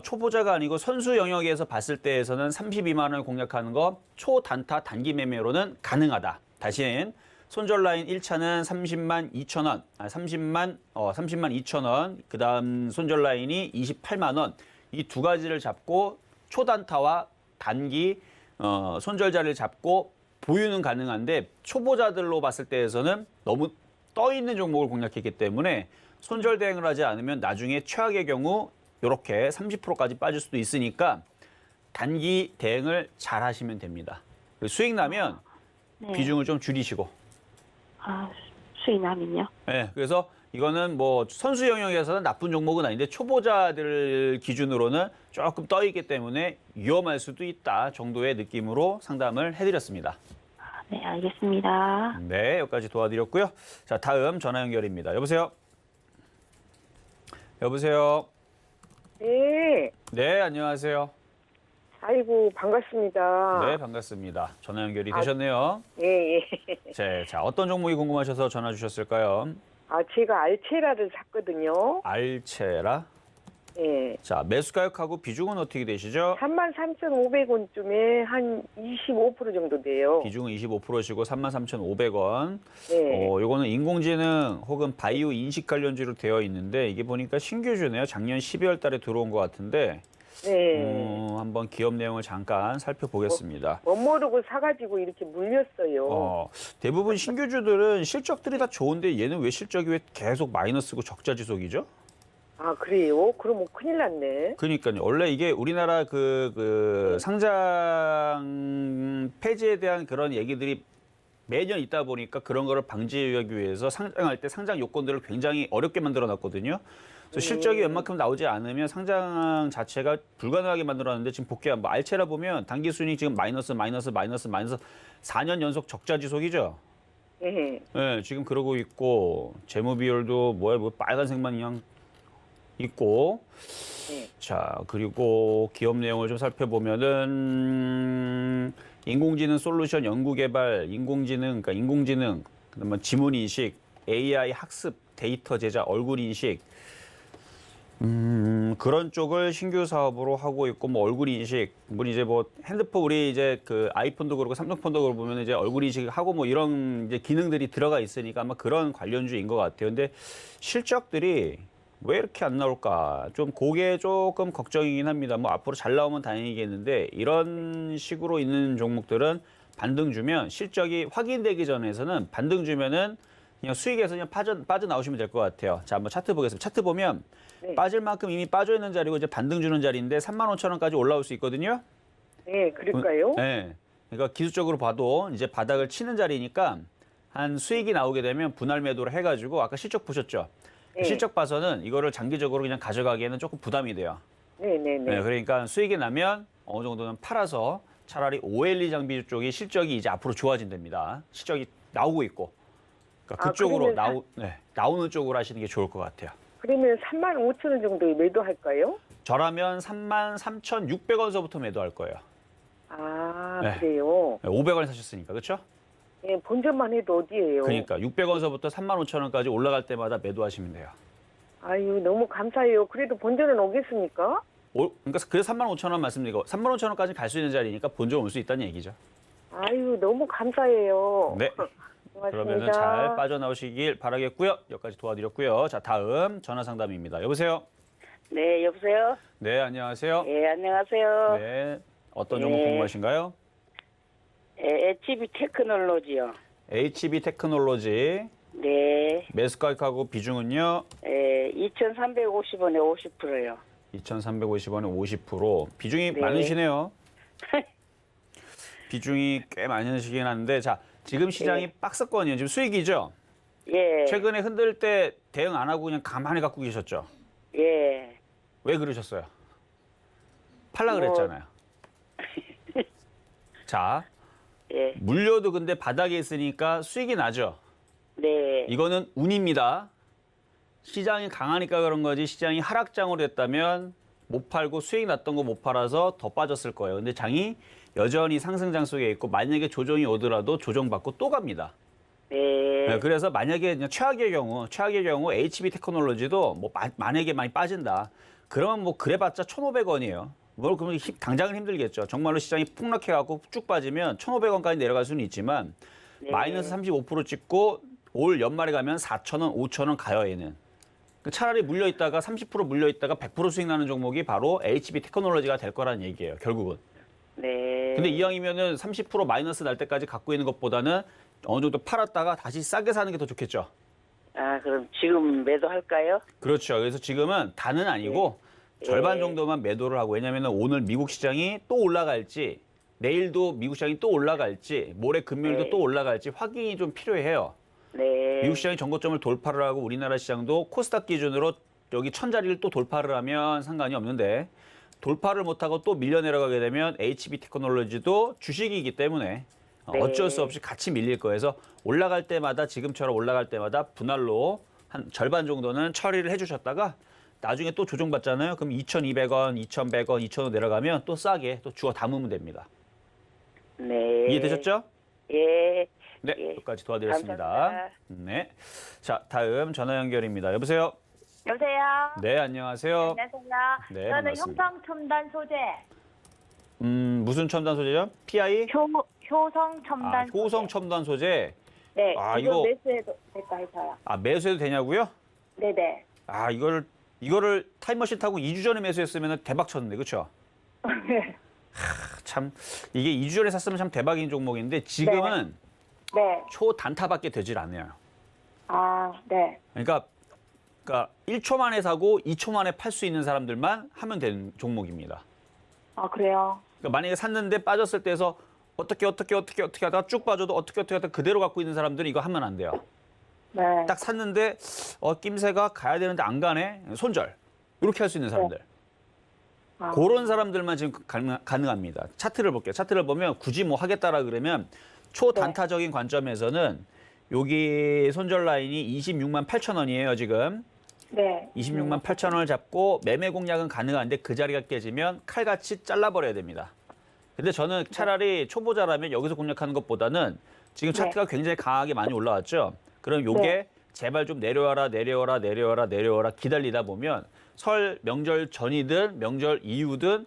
초보자가 아니고 선수 영역에서 봤을 때에서는 32만 원을 공략하는 거 초단타 단기 매매로는 가능하다. 다시는 손절 라인 1차는 30만 2천 원, 30만 2천 원. 그다음 손절 라인이 28만 원. 이 두 가지를 잡고 초단타와 단기 손절 자리를 잡고 보유는 가능한데 초보자들로 봤을 때에서는 너무 떠 있는 종목을 공략했기 때문에 손절 대응을 하지 않으면 나중에 최악의 경우 이렇게 30%까지 빠질 수도 있으니까 단기 대응을 잘 하시면 됩니다. 수익 나면 네. 비중을 좀 줄이시고. 아, 수익 나면요? 네, 그래서 이거는 뭐 선수 영역에서는 나쁜 종목은 아닌데 초보자들 기준으로는 조금 떠 있기 때문에 위험할 수도 있다 정도의 느낌으로 상담을 해드렸습니다. 네, 알겠습니다. 네, 여기까지 도와드렸고요. 자, 다음 전화 연결입니다. 여보세요? 여보세요? 네, 네, 안녕하세요. 아이고 반갑습니다. 네, 반갑습니다. 전화 연결이 되셨네요. 예, 예. 자, 어떤 종목이 궁금하셔서 전화 주셨을까요? 제가 알체라를 샀거든요. 알체라. 예. 자, 매수 가격하고 비중은 어떻게 되시죠? 33,500원쯤에 한 25% 정도 돼요. 비중은 25%시고 33,500원. 네. 요거는 인공지능 혹은 바이오 인식 관련주로 되어 있는데 이게 보니까 신규주네요. 작년 12월 달에 들어온 것 같은데 네. 한번 기업 내용을 잠깐 살펴보겠습니다. 못 모르고 사가지고 이렇게 물렸어요. 대부분 신규주들은 실적들이 다 좋은데 얘는 왜 실적이 왜 계속 마이너스고 적자 지속이죠? 그래요? 그럼 뭐 큰일 났네. 그러니까요. 원래 이게 우리나라 그 상장 폐지에 대한 그런 얘기들이 매년 있다 보니까 그런 거를 방지하기 위해서 상장할 때 상장 요건들을 굉장히 어렵게 만들어 놨거든요. 그래서 실적이 웬만큼 나오지 않으면 상장 자체가 불가능하게 만들어놨는데 지금 볼게요. 뭐 알체라 보면 단기 순이익 지금 마이너스 4년 연속 적자 지속이죠. 예. 네, 지금 그러고 있고 재무 비율도 뭐 빨간색만 그냥 있고. 네. 자, 그리고 기업 내용을 좀 살펴보면은 인공지능 솔루션 연구개발, 그러니까 인공지능, 그다음에 지문 인식, AI 학습, 데이터 제작, 얼굴 인식, 그런 쪽을 신규 사업으로 하고 있고, 뭐 얼굴 인식, 뭐 이제 뭐 핸드폰 우리 이제 그 아이폰도 그렇고 삼성폰도 그렇고 보면 이제 얼굴 인식하고 뭐 이런 이제 기능들이 들어가 있으니까 아마 그런 관련주인 것 같아요. 근데 실적들이 왜 이렇게 안 나올까? 좀 그게 조금 걱정이긴 합니다. 뭐 앞으로 잘 나오면 다행이겠는데 이런 식으로 있는 종목들은 반등 주면 실적이 확인되기 전에서는 반등 주면은 그냥 수익에서 그냥 빠져나오시면 될 것 같아요. 자, 한번 차트 보겠습니다. 차트 보면 네. 빠질 만큼 이미 빠져 있는 자리고 이제 반등 주는 자리인데 35,000원까지 올라올 수 있거든요. 네, 그럴까요? 네. 그러니까 기술적으로 봐도 이제 바닥을 치는 자리니까 한 수익이 나오게 되면 분할 매도를 해가지고 아까 실적 보셨죠? 네. 실적 봐서는 이거를 장기적으로 그냥 가져가기에는 조금 부담이 돼요. 네네네. 그러니까 수익이 나면 어느 정도는 팔아서 차라리 OLED 장비 쪽이 실적이 이제 앞으로 좋아진답니다. 실적이 나오고 있고. 그러니까 그쪽으로 그러면 나오는 쪽으로 하시는 게 좋을 것 같아요. 그러면 35,000원 정도에 매도할까요? 저라면 33,600원서부터 매도할 거예요. 네. 그래요? 500원 사셨으니까, 그렇죠? 예, 본전만 해도 어디예요? 그러니까 600원서부터 35,000원까지 올라갈 때마다 매도하시면 돼요. 아유, 너무 감사해요. 그래도 본전은 오겠습니까? 그러니까 그래서 35,000원 말씀드리고 35,000원까지 갈 수 있는 자리니까 본전 올 수 있다는 얘기죠. 아유, 너무 감사해요. 네. 고맙습니다. 그러면은 잘 빠져나오시길 바라겠고요. 여기까지 도와드렸고요. 자, 다음 전화 상담입니다. 여보세요? 네, 여보세요? 네, 안녕하세요. 예, 안녕하세요. 네. 어떤 종목 네. 궁금하신가요? HB 테크놀로지요. HB 테크놀로지 네, 매수 가격하고 비중은요? 2,350원에 50%요. 2,350원에 50%. 비중이 네. 많으시네요. 비중이 꽤 많으시긴 한데 자, 지금 시장이 네. 박스권이에요. 지금 수익이죠? 예, 최근에 흔들 때 대응 안 하고 그냥 가만히 갖고 계셨죠? 예. 왜 그러셨어요? 팔라 그랬잖아요. 자, 예, 물려도 근데 바닥에 있으니까 수익이 나죠? 네, 이거는 운입니다. 시장이 강하니까 그런 거지 시장이 하락장으로 됐다면 못 팔고 수익 났던 거 못 팔아서 더 빠졌을 거예요. 근데 장이 여전히 상승장 속에 있고 만약에 조정이 오더라도 조정받고 또 갑니다. 네, 네, 그래서 만약에 그냥 최악의 경우 HB 테크놀로지도 뭐 만약에 많이 빠진다. 그러면 뭐 그래봤자 1,500원이에요. 뭐 그러면 당장은 힘들겠죠. 정말로 시장이 폭락해갖고 쭉 빠지면 1,500원까지 내려갈 수는 있지만 네. 마이너스 35% 찍고 올 연말에 가면 4,000원, 5,000원 가요, 얘는. 차라리 물려있다가 30% 물려있다가 100% 수익 나는 종목이 바로 HB 테크놀로지가 될 거라는 얘기예요, 결국은. 네. 근데 이왕이면은 30% 마이너스 날 때까지 갖고 있는 것보다는 어느 정도 팔았다가 다시 싸게 사는 게 더 좋겠죠. 아, 그럼 지금 매도할까요? 그렇죠. 그래서 지금은 다는 아니고 절반 정도만 매도를 하고, 왜냐하면 오늘 미국 시장이 또 올라갈지, 내일도 미국 시장이 또 올라갈지, 모레 금요일도 네. 또 올라갈지 확인이 좀 필요해요. 네. 미국 시장이 전고점을 돌파를 하고 우리나라 시장도 코스닥 기준으로 여기 1000자리를 또 돌파를 하면 상관이 없는데, 돌파를 못하고 또 밀려 내려가게 되면 HB 테크놀로지도 주식이기 때문에 네. 어쩔 수 없이 같이 밀릴 거예요. 그래서 올라갈 때마다, 지금처럼 올라갈 때마다 분할로 한 절반 정도는 처리를 해주셨다가 나중에 또 조정받잖아요. 그럼 2,200원, 2,100원, 2,000원 내려가면 또 싸게 또 주워 담으면 됩니다. 네. 이해되셨죠? 예. 네, 예. 여기까지 도와드렸습니다. 감사합니다. 네. 자, 다음 전화 연결입니다. 여보세요? 여보세요. 네, 안녕하세요. 안녕하세요. 네, 저는 반갑습니다. 효성 첨단 소재. 무슨 첨단 소재죠? PI? 효성 첨단 소재. 효성 첨단 소재. 네. 아, 이거 이거- 매수해도 될까 해서요. 매수해도 되냐고요? 네네. 이거를 타임머신 타고 2주 전에 매수했으면 대박 쳤는데, 그렇죠? 참 이게 2주 전에 샀으면 참 대박인 종목인데 지금은 네. 초단타밖에 되질 않아요. 아, 네. 그러니까 1초 만에 사고 2초 만에 팔 수 있는 사람들만 하면 되는 종목입니다. 아, 그래요. 그러니까 만약에 샀는데 빠졌을 때에서 어떻게 하다가 쭉 빠져도 어떻게 하다가 그대로 갖고 있는 사람들은 이거 하면 안 돼요. 네. 딱 샀는데 낌새가 가야 되는데 안 가네. 손절. 이렇게 할 수 있는 사람들. 아, 그런 사람들만 지금 가능합니다. 차트를 볼게요. 차트를 보면 굳이 뭐 하겠다라 그러면 초단타적인 관점에서는 여기 손절 라인이 26만 8천 원이에요, 지금. 네. 26만 8천 원을 잡고 매매 공략은 가능한데 그 자리가 깨지면 칼같이 잘라버려야 됩니다. 근데 저는 차라리 초보자라면 여기서 공략하는 것보다는 지금 차트가 굉장히 강하게 많이 올라왔죠. 그럼 요게 네. 제발 좀 내려와라 기다리다 보면 설 명절 전이든 명절 이후든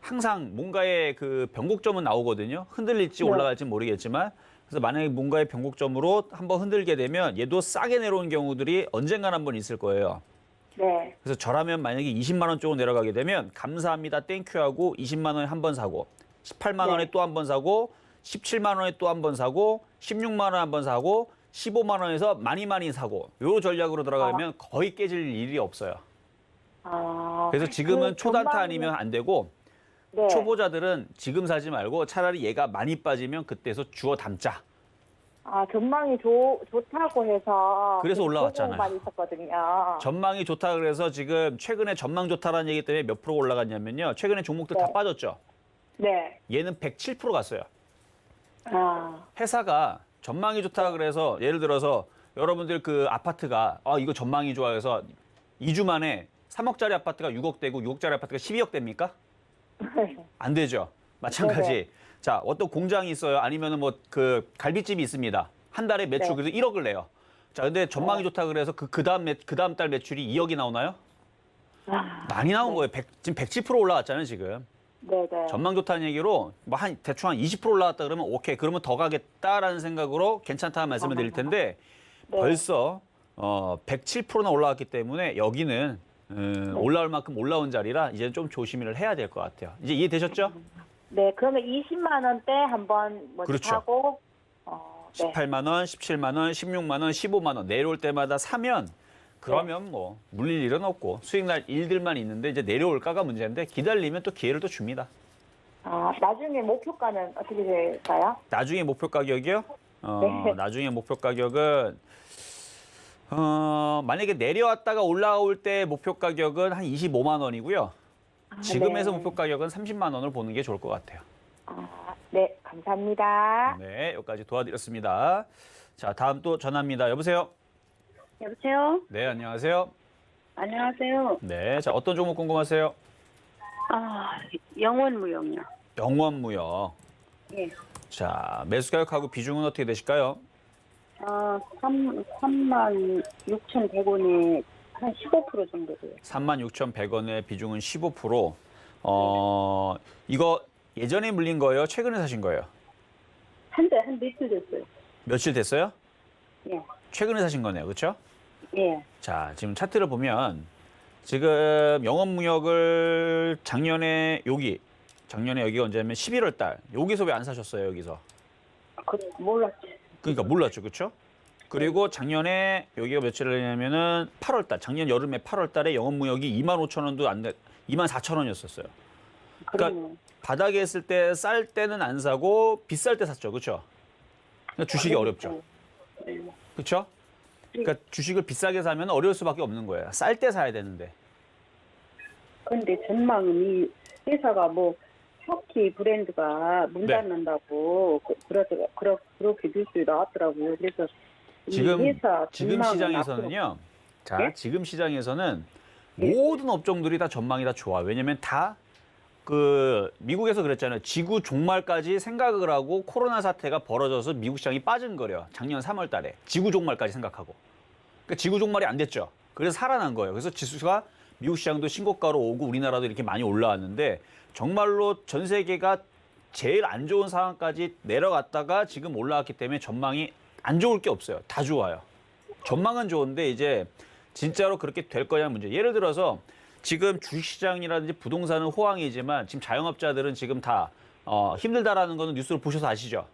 항상 뭔가의 그 변곡점은 나오거든요. 흔들릴지 네. 올라갈지 모르겠지만, 그래서 만약에 뭔가의 변곡점으로 한번 흔들게 되면 얘도 싸게 내려온 경우들이 언젠간 한번 있을 거예요. 네. 그래서 저라면 만약에 20만 원 쪽으로 내려가게 되면 감사합니다 땡큐하고 20만 원에 한 번 사고 18만 원에 또 한 번 사고 17만 원에 또 한 번 사고 16만 원에 한 번 사고 15만 원에서 많이 사고 요 전략으로 들어가면 거의 깨질 일이 없어요. 아. 그래서 지금은 그 초단타 전망이- 아니면 안 되고 네. 초보자들은 지금 사지 말고 차라리 얘가 많이 빠지면 그때서 주워 담자. 아, 전망이 좋다고 해서. 그래서 올라왔잖아요. 많이 있었거든요. 전망이 좋다 그래서 지금 최근에 전망 좋다라는 얘기 때문에 몇 프로 올라갔냐면요. 최근에 종목들 다 네. 빠졌죠. 네. 얘는 107% 갔어요. 아. 회사가 전망이 좋다 그래서 예를 들어서 여러분들 그 아파트가 이거 전망이 좋아해서 2주 만에 3억짜리 아파트가 6억 되고 6억짜리 아파트가 12억 됩니까? 안 되죠. 마찬가지. 네네. 자, 어떤 공장이 있어요. 아니면은 뭐 그 갈비집이 있습니다. 한 달에 매출 네. 그래도 1억을 내요. 자, 근데 전망이 좋다 그래서 그 다음 달 매출이 2억이 나오나요? 아. 많이 나온 거예요. 지금 110% 올라왔잖아요, 지금. 네네. 전망 좋다는 얘기로 뭐 대충 한 20% 올라왔다 그러면 오케이, 그러면 더 가겠다라는 생각으로 괜찮다는 말씀을 드릴 텐데 네. 벌써 107%나 올라왔기 때문에 여기는 올라올 만큼 올라온 자리라 이제 좀 조심을 해야 될 것 같아요. 이제 이해되셨죠? 네, 그러면 20만 원대 한번 먼저 그렇죠. 사고, 네. 18만 원, 17만 원, 16만 원, 15만 원 내려올 때마다 사면 그러면 뭐 물릴 일은 없고 수익 날 일들만 있는데 이제 내려올까가 문제인데 기다리면 또 기회를 또 줍니다. 아, 나중에 목표가는 어떻게 될까요? 나중에 목표 가격이요? 네. 나중에 목표 가격은 만약에 내려왔다가 올라올 때 목표 가격은 한 25만 원이고요. 지금에서 네. 목표 가격은 30만 원을 보는 게 좋을 것 같아요. 아, 네, 감사합니다. 네, 여기까지 도와드렸습니다. 자, 다음 또 전화입니다. 여보세요? 여보세요? 네, 안녕하세요. 안녕하세요. 네, 자, 어떤 종목 궁금하세요? 영원무용이요. 영원무역. 예. 자, 매수 가격하고 비중은 어떻게 되실까요? 36,100원에 한 15% 정도 돼요. 36,100원의 비중은 15%. 이거 예전에 물린 거예요? 최근에 사신 거예요? 한 며칠 됐어요. 며칠 됐어요? 예. 최근에 사신 거네요, 그렇죠? 예. 자, 지금 차트를 보면 지금 영업무역을 작년에 여기가 언제냐면 11월 달. 여기서 왜 안 사셨어요, 여기서? 몰랐지. 그러니까 몰랐죠, 그렇죠? 그리고 작년에 여기가 며칠이냐면은 8월 달, 작년 여름에 8월 달에 영업무역이 25,000원도 안 돼, 24,000원이었어요. 그러니까 그러면 바닥에 있을 때 쌀 때는 안 사고 비쌀 때 샀죠, 그렇죠? 그러니까 주식이 어렵죠, 그렇죠? 그러니까 주식을 비싸게 사면 어려울 수밖에 없는 거예요. 쌀 때 사야 되는데. 근데 전망은 이 회사가 뭐 터키 브랜드가 문 네. 닫는다고 그렇게 뉴스에 나왔더라고요. 그래서 이 지금 회사 지금 전망은 시장에서는요. 자, 네? 지금 시장에서는 모든 업종들이 다 전망이 다 좋아. 왜냐면 다 그 미국에서 그랬잖아요. 지구 종말까지 생각을 하고 코로나 사태가 벌어져서 미국 시장이 빠진 거래요. 작년 3월 달에. 지구 종말까지 생각하고. 그러니까 지구 종말이 안 됐죠. 그래서 살아난 거예요. 그래서 지수가 미국 시장도 신고가로 오고 우리나라도 이렇게 많이 올라왔는데 정말로 전 세계가 제일 안 좋은 상황까지 내려갔다가 지금 올라왔기 때문에 전망이 안 좋을 게 없어요. 다 좋아요. 전망은 좋은데 이제 진짜로 그렇게 될 거냐는 문제. 예를 들어서 지금 주식시장이라든지 부동산은 호황이지만 지금 자영업자들은 지금 다 힘들다라는 거는 뉴스를 보셔서 아시죠?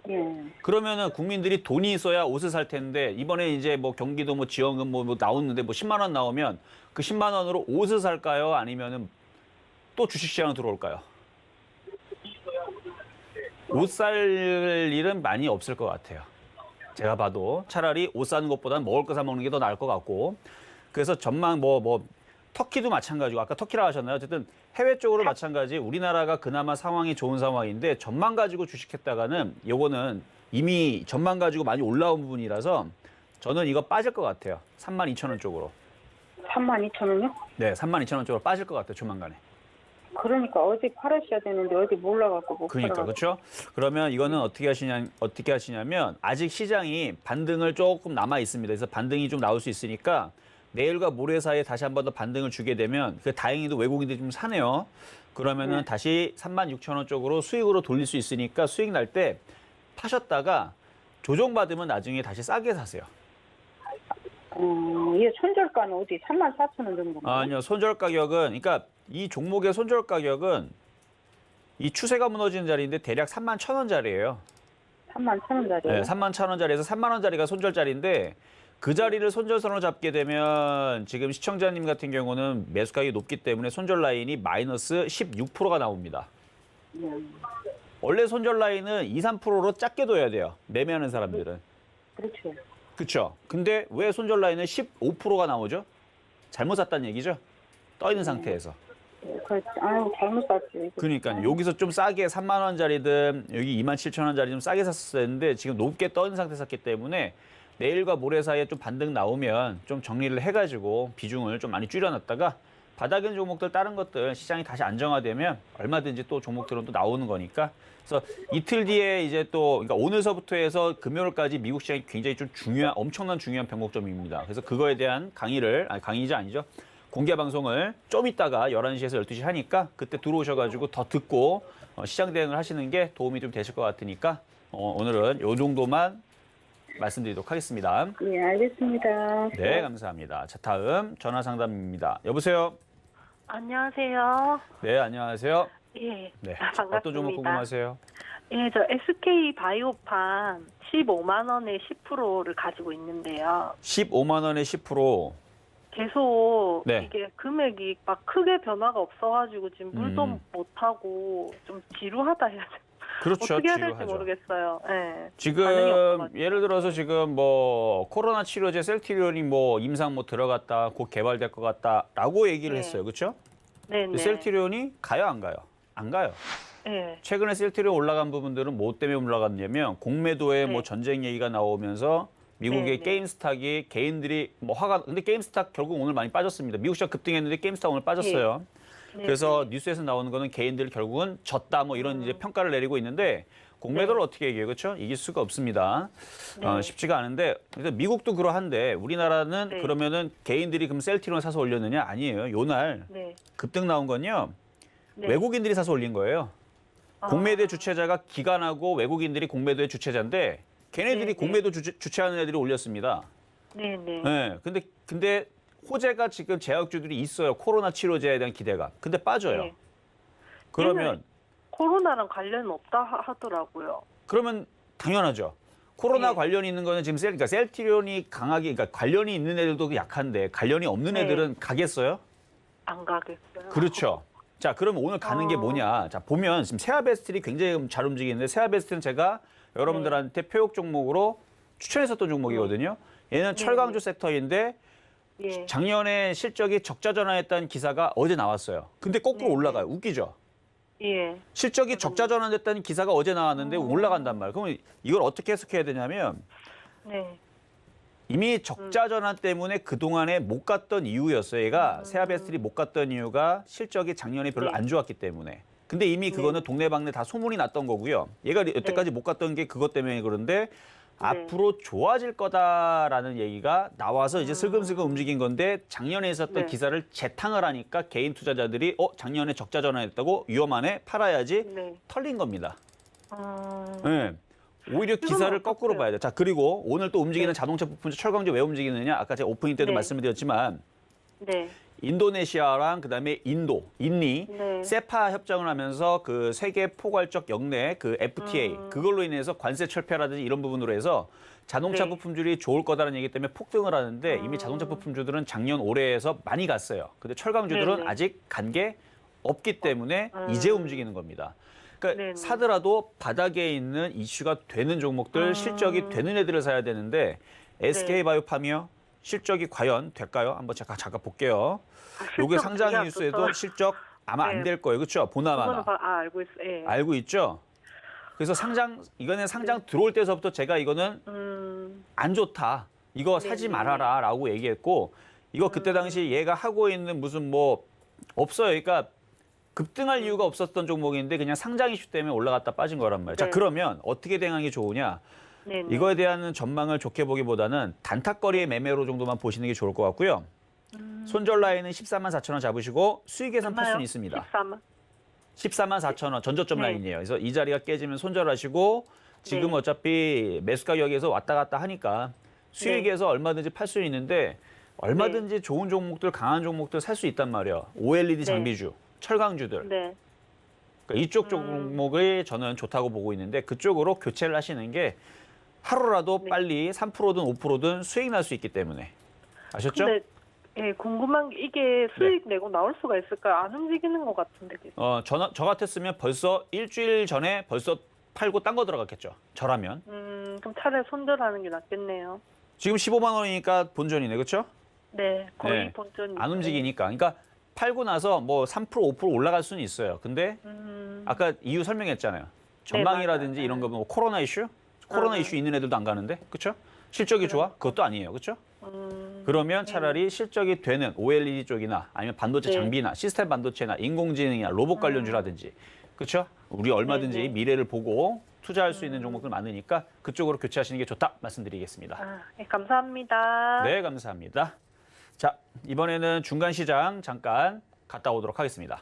예. 그러면은 국민들이 돈이 있어야 옷을 살 텐데 이번에 이제 뭐 경기도 뭐 지원금 뭐 나오는데 뭐 10만 원 나오면 그 10만 원으로 옷을 살까요? 아니면은 또 주식시장으로 들어올까요? 옷 살 일은 많이 없을 것 같아요. 제가 봐도 차라리 옷 사는 것보다는 먹을 거 사 먹는 게 더 나을 것 같고. 그래서 전망 뭐 터키도 마찬가지고 아까 터키라고 하셨나요? 어쨌든 해외 쪽으로 마찬가지 우리나라가 그나마 상황이 좋은 상황인데 전망 가지고 주식했다가는 요거는 이미 전망 가지고 많이 올라온 부분이라서 저는 이거 빠질 것 같아요. 32,000원 쪽으로. 32,000원이요? 네, 32,000원 쪽으로 빠질 것 같아요. 조만간에. 그러니까 어제 팔으셔야 되는데 어제 몰라갖고 못 그러니까 팔아가지고. 그렇죠. 그러면 이거는 어떻게 하시냐면 아직 시장이 반등을 조금 남아 있습니다. 그래서 반등이 좀 나올 수 있으니까 내일과 모레 사이에 다시 한 번 더 반등을 주게 되면 그 다행히도 외국인들이 좀 사네요. 그러면은 다시 36,000원 쪽으로 수익으로 돌릴 수 있으니까 수익 날 때 파셨다가 조정받으면 나중에 다시 싸게 사세요. 이게 손절가는 어디 34,000원 정도? 아니요, 손절 가격은 그러니까 이 종목의 손절 가격은 이 추세가 무너지는 자리인데 대략 31,000원짜리예요. 31,000원짜리. 네, 31,000원짜리에서 3만 원짜리가 손절짜리인데 그 자리를 손절선으로 잡게 되면 지금 시청자님 같은 경우는 매수 가격이 높기 때문에 손절 라인이 마이너스 16%가 나옵니다. 원래 손절 라인은 2, 3%로 작게 둬야 돼요. 매매하는 사람들은. 그렇죠. 그렇죠. 근데 왜 손절 라인은 15%가 나오죠? 잘못 샀다는 얘기죠? 떠 있는 상태에서. 아유 잘못 샀지. 그러니까 여기서 좀 싸게 3만 원짜리든 여기 27,000원짜리 좀 싸게 샀었어야 했는데 지금 높게 떠 있는 상태 샀기 때문에 내일과 모레 사이에 좀 반등 나오면 좀 정리를 해가지고 비중을 좀 많이 줄여놨다가 바닥인 종목들 다른 것들 시장이 다시 안정화되면 얼마든지 또 종목들은 또 나오는 거니까 그래서 이틀 뒤에 이제 또 그러니까 오늘서부터 해서 금요일까지 미국 시장이 굉장히 좀 엄청난 중요한 변곡점입니다. 그래서 그거에 대한 강의지 아니죠. 공개 방송을 좀 이따가 11시에서 12시 하니까 그때 들어오셔가지고 더 듣고 시장 대응을 하시는 게 도움이 좀 되실 것 같으니까 오늘은 요 정도만 말씀드리도록 하겠습니다. 네, 알겠습니다. 네, 감사합니다. 자, 다음 전화 상담입니다. 여보세요? 안녕하세요. 네, 안녕하세요. 예, 네, 반갑습니다. 어떤 종목 궁금하세요? 예, 저 SK 바이오판 15만 원에 10%를 가지고 있는데요. 15만 원에 10%. 계속 네. 이게 금액이 막 크게 변화가 없어가지고 지금 물도 못 하고 좀 지루하다 해야 돼. 그렇죠. 어떻게 해야 될지 지루하죠. 모르겠어요. 예. 반응이 지금 없어가지고. 예를 들어서 지금 뭐 코로나 치료제 셀티리온이 뭐 임상 뭐 들어갔다, 곧 개발될 것 같다라고 얘기를 네. 했어요. 그렇죠? 네네. 셀티리온이 가요, 안 가요? 안 가요. 예. 최근에 셀티리온 올라간 부분들은 뭐 때문에 올라갔냐면 공매도에 네. 뭐 전쟁 얘기가 나오면서 미국의 네. 게임스탁이 개인들이 뭐 근데 게임스탁 결국 오늘 많이 빠졌습니다. 미국 시장 급등했는데 게임스탁 오늘 빠졌어요. 네. 그래서 뉴스에서 나오는 거는 개인들이 결국은 졌다 뭐 이런 이제 평가를 내리고 있는데 공매도를 어떻게 얘기해요, 그렇죠? 이길 수가 없습니다. 네. 쉽지가 않은데 그래서 미국도 그러한데 우리나라는 네. 그러면은 개인들이 그럼 셀티리온 사서 올렸느냐? 아니에요. 요날 네. 급등 나온 건요 네. 외국인들이 사서 올린 거예요. 공매도의 주체자가 기관하고 외국인들이 공매도의 주체자인데 걔네들이 네, 공매도 주체하는 애들이 올렸습니다. 네네. 네, 근데 호재가 지금 제약주들이 있어요. 코로나 치료제에 대한 기대가. 근데 빠져요. 네. 그러면 코로나랑 관련은 없다 하더라고요. 그러면 당연하죠. 코로나 네. 관련이 있는 거는 지금 그러니까 셀트리온이 강하게, 그러니까 관련이 있는 애들도 약한데 관련이 없는 네. 애들은 가겠어요? 안 가겠어요. 그렇죠. 자, 그럼 오늘 가는 게 뭐냐? 자, 보면 지금 세아베스트리 굉장히 잘 움직이는데 세아베스트는 제가 여러분들한테 표역 종목으로 추천했었던 종목이거든요. 얘는 철강주 섹터인데 예. 작년에 실적이 적자 전환했다는 기사가 어제 나왔어요. 근데 거꾸로 네. 올라가요. 웃기죠? 예. 실적이 적자 전환됐다는 기사가 어제 나왔는데 올라간단 말이에요. 그럼 이걸 어떻게 해석해야 되냐면 네. 이미 적자 전환 때문에 그동안에 못 갔던 이유였어요. 얘가 세아베스트리 못 갔던 이유가 실적이 작년에 별로 네. 안 좋았기 때문에. 근데 이미 그거는 동네방네 다 소문이 났던 거고요. 얘가 여태까지 못 갔던 게 그것 때문에 그런데 앞으로 좋아질 거다라는 얘기가 나와서 이제 슬금슬금 움직인 건데 작년에 있었던 네. 기사를 재탕을 하니까 개인 투자자들이 작년에 적자 전환했다고 위험하네 팔아야지 네. 털린 겁니다. 음, 네. 오히려 기사를 거꾸로 어떡해요? 봐야 돼. 자, 그리고 오늘 또 움직이는 네. 자동차 부품주 철강주 왜 움직이느냐? 아까 제가 오프닝 때도 네. 말씀을 드렸지만 네. 인도네시아랑 그다음에 인니 네. 세파 협정을 하면서 그 세계 포괄적 역내 그 FTA 그걸로 인해서 관세 철폐라든지 이런 부분으로 해서 자동차 네. 부품주들이 좋을 거다라는 얘기 때문에 폭등을 하는데 이미 자동차 부품주들은 작년 올해에서 많이 갔어요. 근데 철강주들은 네네. 아직 간 게 없기 때문에 이제 움직이는 겁니다. 그러니까 네네. 사더라도 바닥에 있는 이슈가 되는 종목들, 실적이 되는 애들을 사야 되는데 SK바이오팜이요? 실적이 과연 될까요? 한번 제가 잠깐 볼게요. 요게 실적 상장 되게 안 뉴스에도 좋죠. 실적 아마 안 네. 될 거예요. 그렇죠? 보나마나. 그거는 알고 있어요. 예. 알고 있죠? 그래서 이거는 상장 들어올 때서부터 제가 이거는 안 좋다. 이거 사지 말아라 라고 얘기했고 이거 그때 당시 얘가 하고 있는 무슨 뭐 없어요. 그러니까 급등할 이유가 없었던 종목인데 그냥 상장 이슈 때문에 올라갔다 빠진 거란 말이에요. 자, 네. 그러면 어떻게 대응하기 좋으냐? 네네. 이거에 대한 전망을 좋게 보기보다는 단타거리의 매매로 정도만 보시는 게 좋을 것 같고요. 손절 라인은 14만 4천 원 잡으시고 수익 계산 팔 수는 있습니다. 14만. 14만 4천 원 전저점 네. 라인이에요. 그래서 이 자리가 깨지면 손절하시고 지금 네. 어차피 매수 가격에서 왔다 갔다 하니까 수익에서 얼마든지 팔 수 있는데 얼마든지 좋은 종목들, 강한 종목들 살 수 있단 말이에요. OLED 장비주, 철강주들. 네. 그러니까 이쪽 종목이 저는 좋다고 보고 있는데 그쪽으로 교체를 하시는 게 하루라도 빨리 3%든 5%든 수익 날 수 있기 때문에. 아셨죠? 근데 예, 궁금한 게 이게 수익 내고 나올 수가 있을까요? 안 움직이는 것 같은데. 계속. 저 같았으면 벌써 일주일 전에 벌써 팔고 딴 거 들어갔겠죠. 저라면. 그럼 차라리 손절하는 게 낫겠네요. 지금 15만 원이니까 본전이네. 그렇죠? 네, 거의 네. 본전이. 안 움직이니까. 그러니까 팔고 나서 뭐 3% 5% 올라갈 수는 있어요. 근데 아까 이유 설명했잖아요. 전망이라든지 맞아요. 이런 거 뭐 코로나 이슈? 코로나 이슈 있는 애들도 안 가는데. 그렇죠? 실적이 좋아? 그것도 아니에요. 그렇죠? 그러면 차라리 실적이 되는 OLED 쪽이나 아니면 반도체 네. 장비나 시스템 반도체나 인공지능이나 로봇 관련주라든지 그렇죠? 우리 얼마든지 네, 네. 미래를 보고 투자할 수 있는 종목들 많으니까 그쪽으로 교체하시는 게 좋다 말씀드리겠습니다. 네, 감사합니다. 네, 감사합니다. 자, 이번에는 중간 시장 잠깐 갔다 오도록 하겠습니다.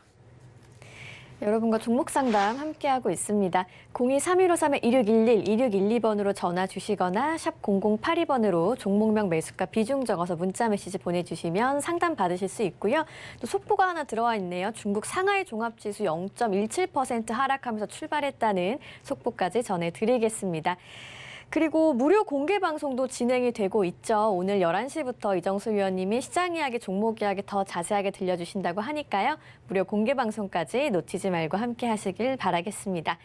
여러분과 종목 상담 함께하고 있습니다. 02-3153-2611, 2612번으로 전화 주시거나 샵 0082번으로 종목명 매수가 비중 적어서 문자 메시지 보내주시면 상담 받으실 수 있고요. 또 속보가 하나 들어와 있네요. 중국 상하이 종합지수 0.17% 하락하면서 출발했다는 속보까지 전해드리겠습니다. 그리고 무료 공개 방송도 진행이 되고 있죠. 오늘 11시부터 이정수 위원님이 시장 이야기, 종목 이야기 더 자세하게 들려주신다고 하니까요. 무료 공개 방송까지 놓치지 말고 함께 하시길 바라겠습니다.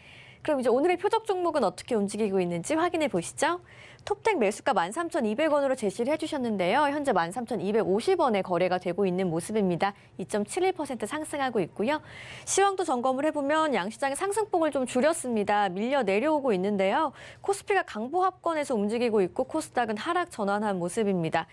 그럼 이제 오늘의 표적 종목은 어떻게 움직이고 있는지 확인해 보시죠. 톱텍 매수가 13,200원으로 제시를 해주셨는데요. 현재 13,250원에 거래가 되고 있는 모습입니다. 2.71% 상승하고 있고요. 시황도 점검을 해보면 양시장의 상승폭을 좀 줄였습니다. 밀려 내려오고 있는데요. 코스피가 강보합권에서 움직이고 있고 코스닥은 하락 전환한 모습입니다.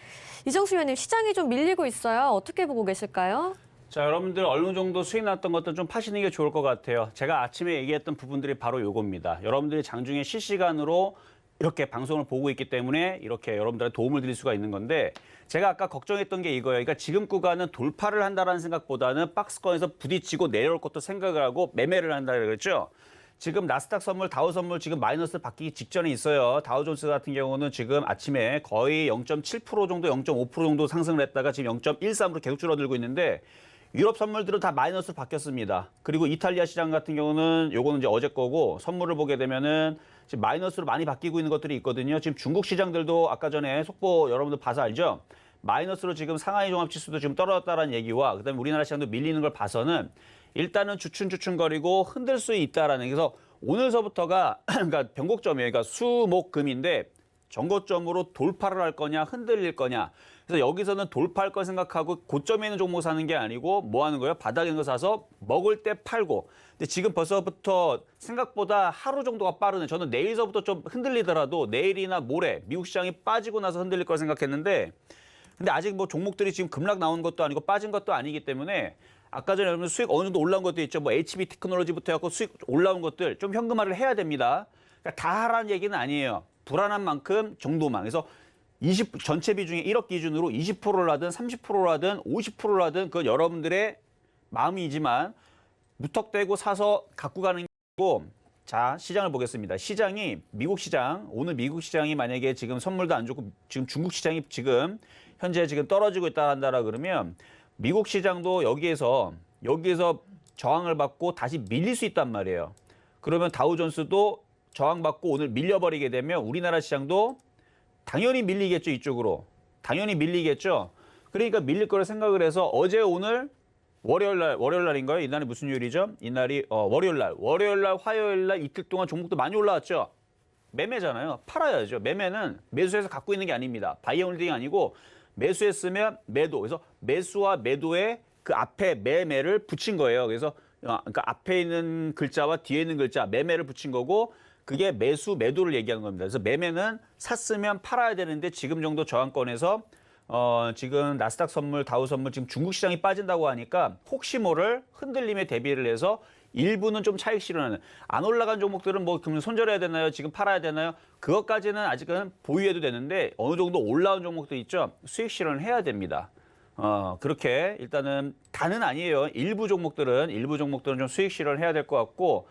이정수 위원님, 시장이 좀 밀리고 있어요. 어떻게 보고 계실까요? 자, 여러분들 어느 정도 수익 났던 것도 좀 파시는 게 좋을 것 같아요. 제가 아침에 얘기했던 부분들이 바로 요겁니다. 여러분들이 장중에 실시간으로 이렇게 방송을 보고 있기 때문에 이렇게 여러분들의 도움을 드릴 수가 있는 건데 제가 아까 걱정했던 게 이거예요. 그러니까 지금 구간은 돌파를 한다는 생각보다는 박스권에서 부딪히고 내려올 것도 생각을 하고 매매를 한다 그랬죠. 지금 나스닥 선물, 다우 선물 지금 마이너스 바뀌기 직전에 있어요. 다우존스 같은 경우는 지금 아침에 거의 0.7% 정도, 0.5% 정도 상승을 했다가 지금 0.13으로 계속 줄어들고 있는데 유럽 선물들은 다 마이너스로 바뀌었습니다. 그리고 이탈리아 시장 같은 경우는 요거는 이제 어제 거고 선물을 보게 되면은 지금 마이너스로 많이 바뀌고 있는 것들이 있거든요. 지금 중국 시장들도 아까 전에 속보 여러분들 봐서 알죠? 마이너스로 지금 상하이 종합지수도 지금 떨어졌다는 얘기와 그다음에 우리나라 시장도 밀리는 걸 봐서는 일단은 주춤주춤거리고 흔들 수 있다라는, 그래서 오늘서부터가 그러니까 변곡점이에요. 그러니까 수목금인데 전고점으로 돌파를 할 거냐 흔들릴 거냐. 그래서 여기서는 돌파할 거 생각하고 고점에 있는 종목 사는 게 아니고 뭐 하는 거예요? 바닥에 있는 거 사서 먹을 때 팔고. 근데 지금 벌써부터 생각보다 하루 정도가 빠르네. 저는 내일서부터 좀 흔들리더라도 내일이나 모레 미국 시장이 빠지고 나서 흔들릴 걸 생각했는데 근데 아직 뭐 종목들이 지금 급락 나온 것도 아니고 빠진 것도 아니기 때문에 아까 전에 여러분 수익 어느 정도 올라온 것도 있죠. 뭐 HB 테크놀로지부터 해갖고 수익 올라온 것들 좀 현금화를 해야 됩니다. 그러니까 다 하라는 얘기는 아니에요. 불안한 만큼 정도만. 그래서 전체 비중의 1억 기준으로 20%를 하든 30%를 하든 50%를 하든 그건 여러분들의 마음이지만 무턱대고 사서 갖고 가는 게고. 자, 시장을 보겠습니다. 시장이 미국 시장, 오늘 미국 시장이 만약에 지금 선물도 안 좋고 지금 중국 시장이 지금 현재 지금 떨어지고 있다 한다라 그러면 미국 시장도 여기에서 저항을 받고 다시 밀릴 수 있단 말이에요. 그러면 다우존스도 저항받고 오늘 밀려버리게 되면 우리나라 시장도 당연히 밀리겠죠. 이쪽으로. 당연히 밀리겠죠. 그러니까 밀릴 거를 생각을 해서 어제 오늘 월요일 날인가요? 이날이 무슨 요일이죠? 이날이 월요일 날, 화요일 날 이틀 동안 종목도 많이 올라왔죠. 매매잖아요. 팔아야죠. 매매는 매수해서 갖고 있는 게 아닙니다. 바이어 홀딩이 아니고 매수했으면 매도. 그래서 매수와 매도에 그 앞에 매매를 붙인 거예요. 그래서 그러니까 앞에 있는 글자와 뒤에 있는 글자 매매를 붙인 거고 그게 매수, 매도를 얘기하는 겁니다. 그래서 매매는 샀으면 팔아야 되는데 지금 정도 저항권에서 지금 나스닥 선물, 다우 선물 지금 중국 시장이 빠진다고 하니까 혹시 모를 흔들림에 대비를 해서 일부는 좀 차익 실현하는. 안 올라간 종목들은 뭐 그러면 손절해야 되나요? 지금 팔아야 되나요? 그것까지는 아직은 보유해도 되는데 어느 정도 올라온 종목들 있죠? 수익 실현을 해야 됩니다. 그렇게 일단은 다는 아니에요. 일부 종목들은 좀 수익 실현을 해야 될 것 같고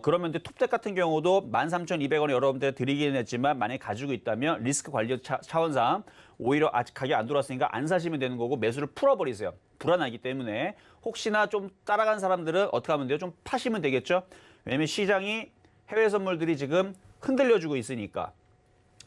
그러면 이제 톱덱 같은 경우도 13,200원에 여러분들 드리긴 했지만 만약에 가지고 있다면 리스크 관리 차원상 오히려 아직 가격이 안 들어왔으니까 안 사시면 되는 거고 매수를 풀어버리세요. 불안하기 때문에 혹시나 좀 따라간 사람들은 어떻게 하면 돼요? 좀 파시면 되겠죠? 왜냐면 시장이 해외 선물들이 지금 흔들려주고 있으니까.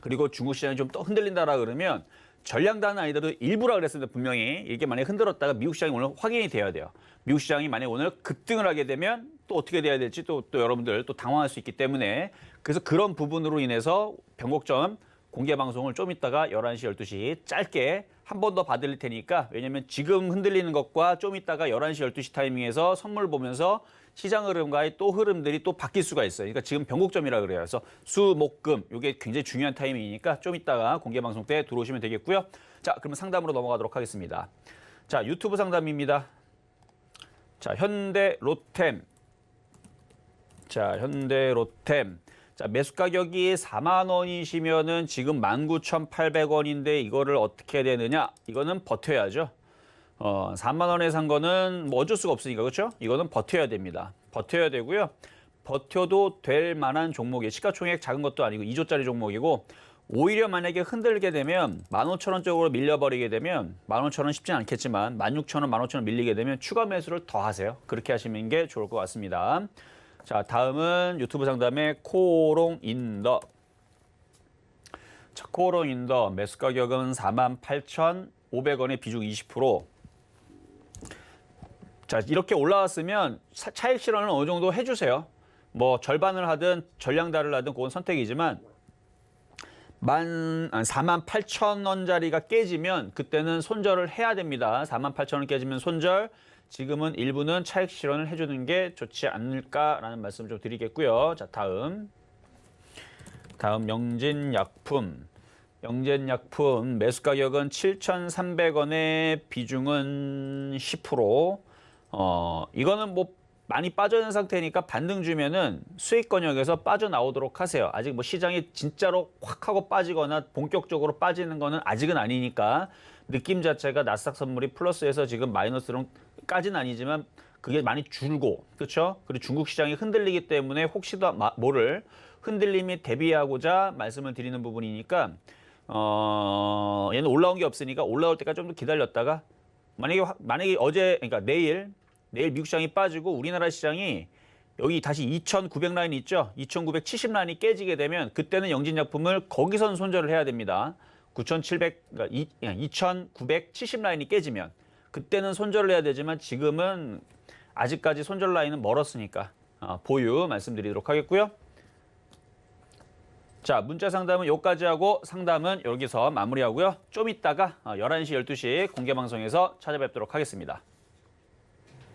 그리고 중국 시장이 좀 또 흔들린다라 그러면 전량단은 아니더라도 일부라 그랬습니다. 분명히 이게 만약에 흔들었다가 미국 시장이 오늘 확인이 돼야 돼요. 미국 시장이 만약에 오늘 급등을 하게 되면 또 어떻게 돼야 될지 또 여러분들 또 당황할 수 있기 때문에 그래서 그런 부분으로 인해서 변곡점 공개 방송을 좀 이따가 11시, 12시 짧게 한 번 더 봐드릴 테니까 왜냐면 지금 흔들리는 것과 좀 이따가 11시, 12시 타이밍에서 선물 보면서 시장 흐름과의 또 흐름들이 또 바뀔 수가 있어요. 그러니까 지금 변곡점이라 그래요. 그래서 수, 목, 금 이게 굉장히 중요한 타이밍이니까 좀 이따가 공개 방송 때 들어오시면 되겠고요. 자, 그러면 상담으로 넘어가도록 하겠습니다. 자, 유튜브 상담입니다. 자, 현대로템. 자, 매수 가격이 4만 원이시면은 지금 19,800원인데 이거를 어떻게 해야 되느냐? 이거는 버텨야죠. 4만 원에 산 거는 뭐 어쩔 수가 없으니까 그렇죠? 이거는 버텨야 됩니다. 버텨야 되고요. 버텨도 될 만한 종목이에요. 시가총액 작은 것도 아니고 2조짜리 종목이고 오히려 만약에 흔들게 되면 15,000원 쪽으로 밀려버리게 되면 15,000원 쉽진 않겠지만 16,000원, 15,000원 밀리게 되면 추가 매수를 더 하세요. 그렇게 하시는 게 좋을 것 같습니다. 자, 다음은 유튜브 상담의 코롱인더. 자, 코롱인더 매수 가격은 48,500원에 비중 20%. 자, 이렇게 올라왔으면 차익 실현을 어느 정도 해주세요. 뭐 절반을 하든 전량다를 하든 그건 선택이지만 48,000원짜리가 깨지면 그때는 손절을 해야 됩니다. 48,000원 깨지면 손절. 지금은 일부는 차익 실현을 해주는 게 좋지 않을까라는 말씀 좀 드리겠고요. 자, 다음 영진약품. 영진약품 매수 가격은 7,300원에 비중은 10%. 이거는 뭐 많이 빠져있는 상태니까 반등 주면은 수익 권역에서 빠져나오도록 하세요. 아직 뭐 시장이 진짜로 확 하고 빠지거나 본격적으로 빠지는 거는 아직은 아니니까 느낌 자체가 나스닥 선물이 플러스에서 지금 마이너스로까지는 아니지만 그게 많이 줄고, 그렇죠? 그리고 중국 시장이 흔들리기 때문에 혹시도 모를 흔들림이 대비하고자 말씀을 드리는 부분이니까 얘는 올라온 게 없으니까 올라올 때까지 좀 더 기다렸다가 만약에 어제, 그러니까 내일 미국 시장이 빠지고 우리나라 시장이 여기 다시 2,900 라인이 있죠? 2,970 라인이 깨지게 되면 그때는 영진약품을 거기선 손절을 해야 됩니다. 2,970 라인이 깨지면 그때는 손절을 해야 되지만 지금은 아직까지 손절 라인은 멀었으니까 보유 말씀드리도록 하겠고요. 자, 문자 상담은 여기까지 하고 상담은 여기서 마무리하고요. 좀 이따가 11시, 12시 공개방송에서 찾아뵙도록 하겠습니다.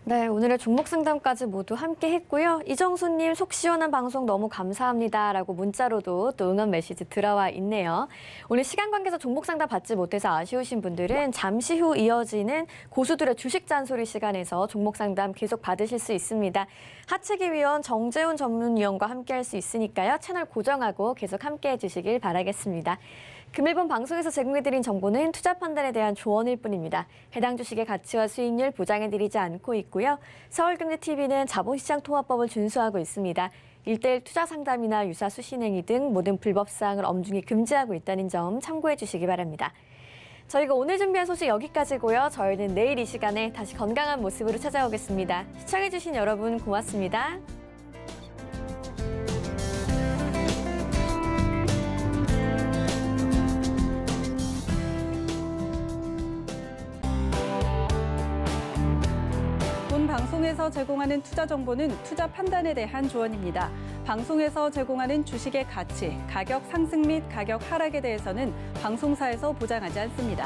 네, 오늘의 종목 상담까지 모두 함께 했고요. 이정수님 속 시원한 방송 너무 감사합니다라고 문자로도 또 응원 메시지 들어와 있네요. 오늘 시간 관계상 종목 상담 받지 못해서 아쉬우신 분들은 잠시 후 이어지는 고수들의 주식 잔소리 시간에서 종목 상담 계속 받으실 수 있습니다. 하채기 위원 정재훈 전문위원과 함께 할 수 있으니까요. 채널 고정하고 계속 함께 해주시길 바라겠습니다. 금일본 방송에서 제공해드린 정보는 투자 판단에 대한 조언일 뿐입니다. 해당 주식의 가치와 수익률 보장해드리지 않고 있고요. 서울경제TV는 자본시장 통화법을 준수하고 있습니다. 1:1 투자 상담이나 유사 수신행위 등 모든 불법사항을 엄중히 금지하고 있다는 점 참고해 주시기 바랍니다. 저희가 오늘 준비한 소식 여기까지고요. 저희는 내일 이 시간에 다시 건강한 모습으로 찾아오겠습니다. 시청해주신 여러분 고맙습니다. 본 방송에서 제공하는 투자 정보는 투자 판단에 대한 조언입니다. 방송에서 제공하는 주식의 가치, 가격 상승 및 가격 하락에 대해서는 방송사에서 보장하지 않습니다.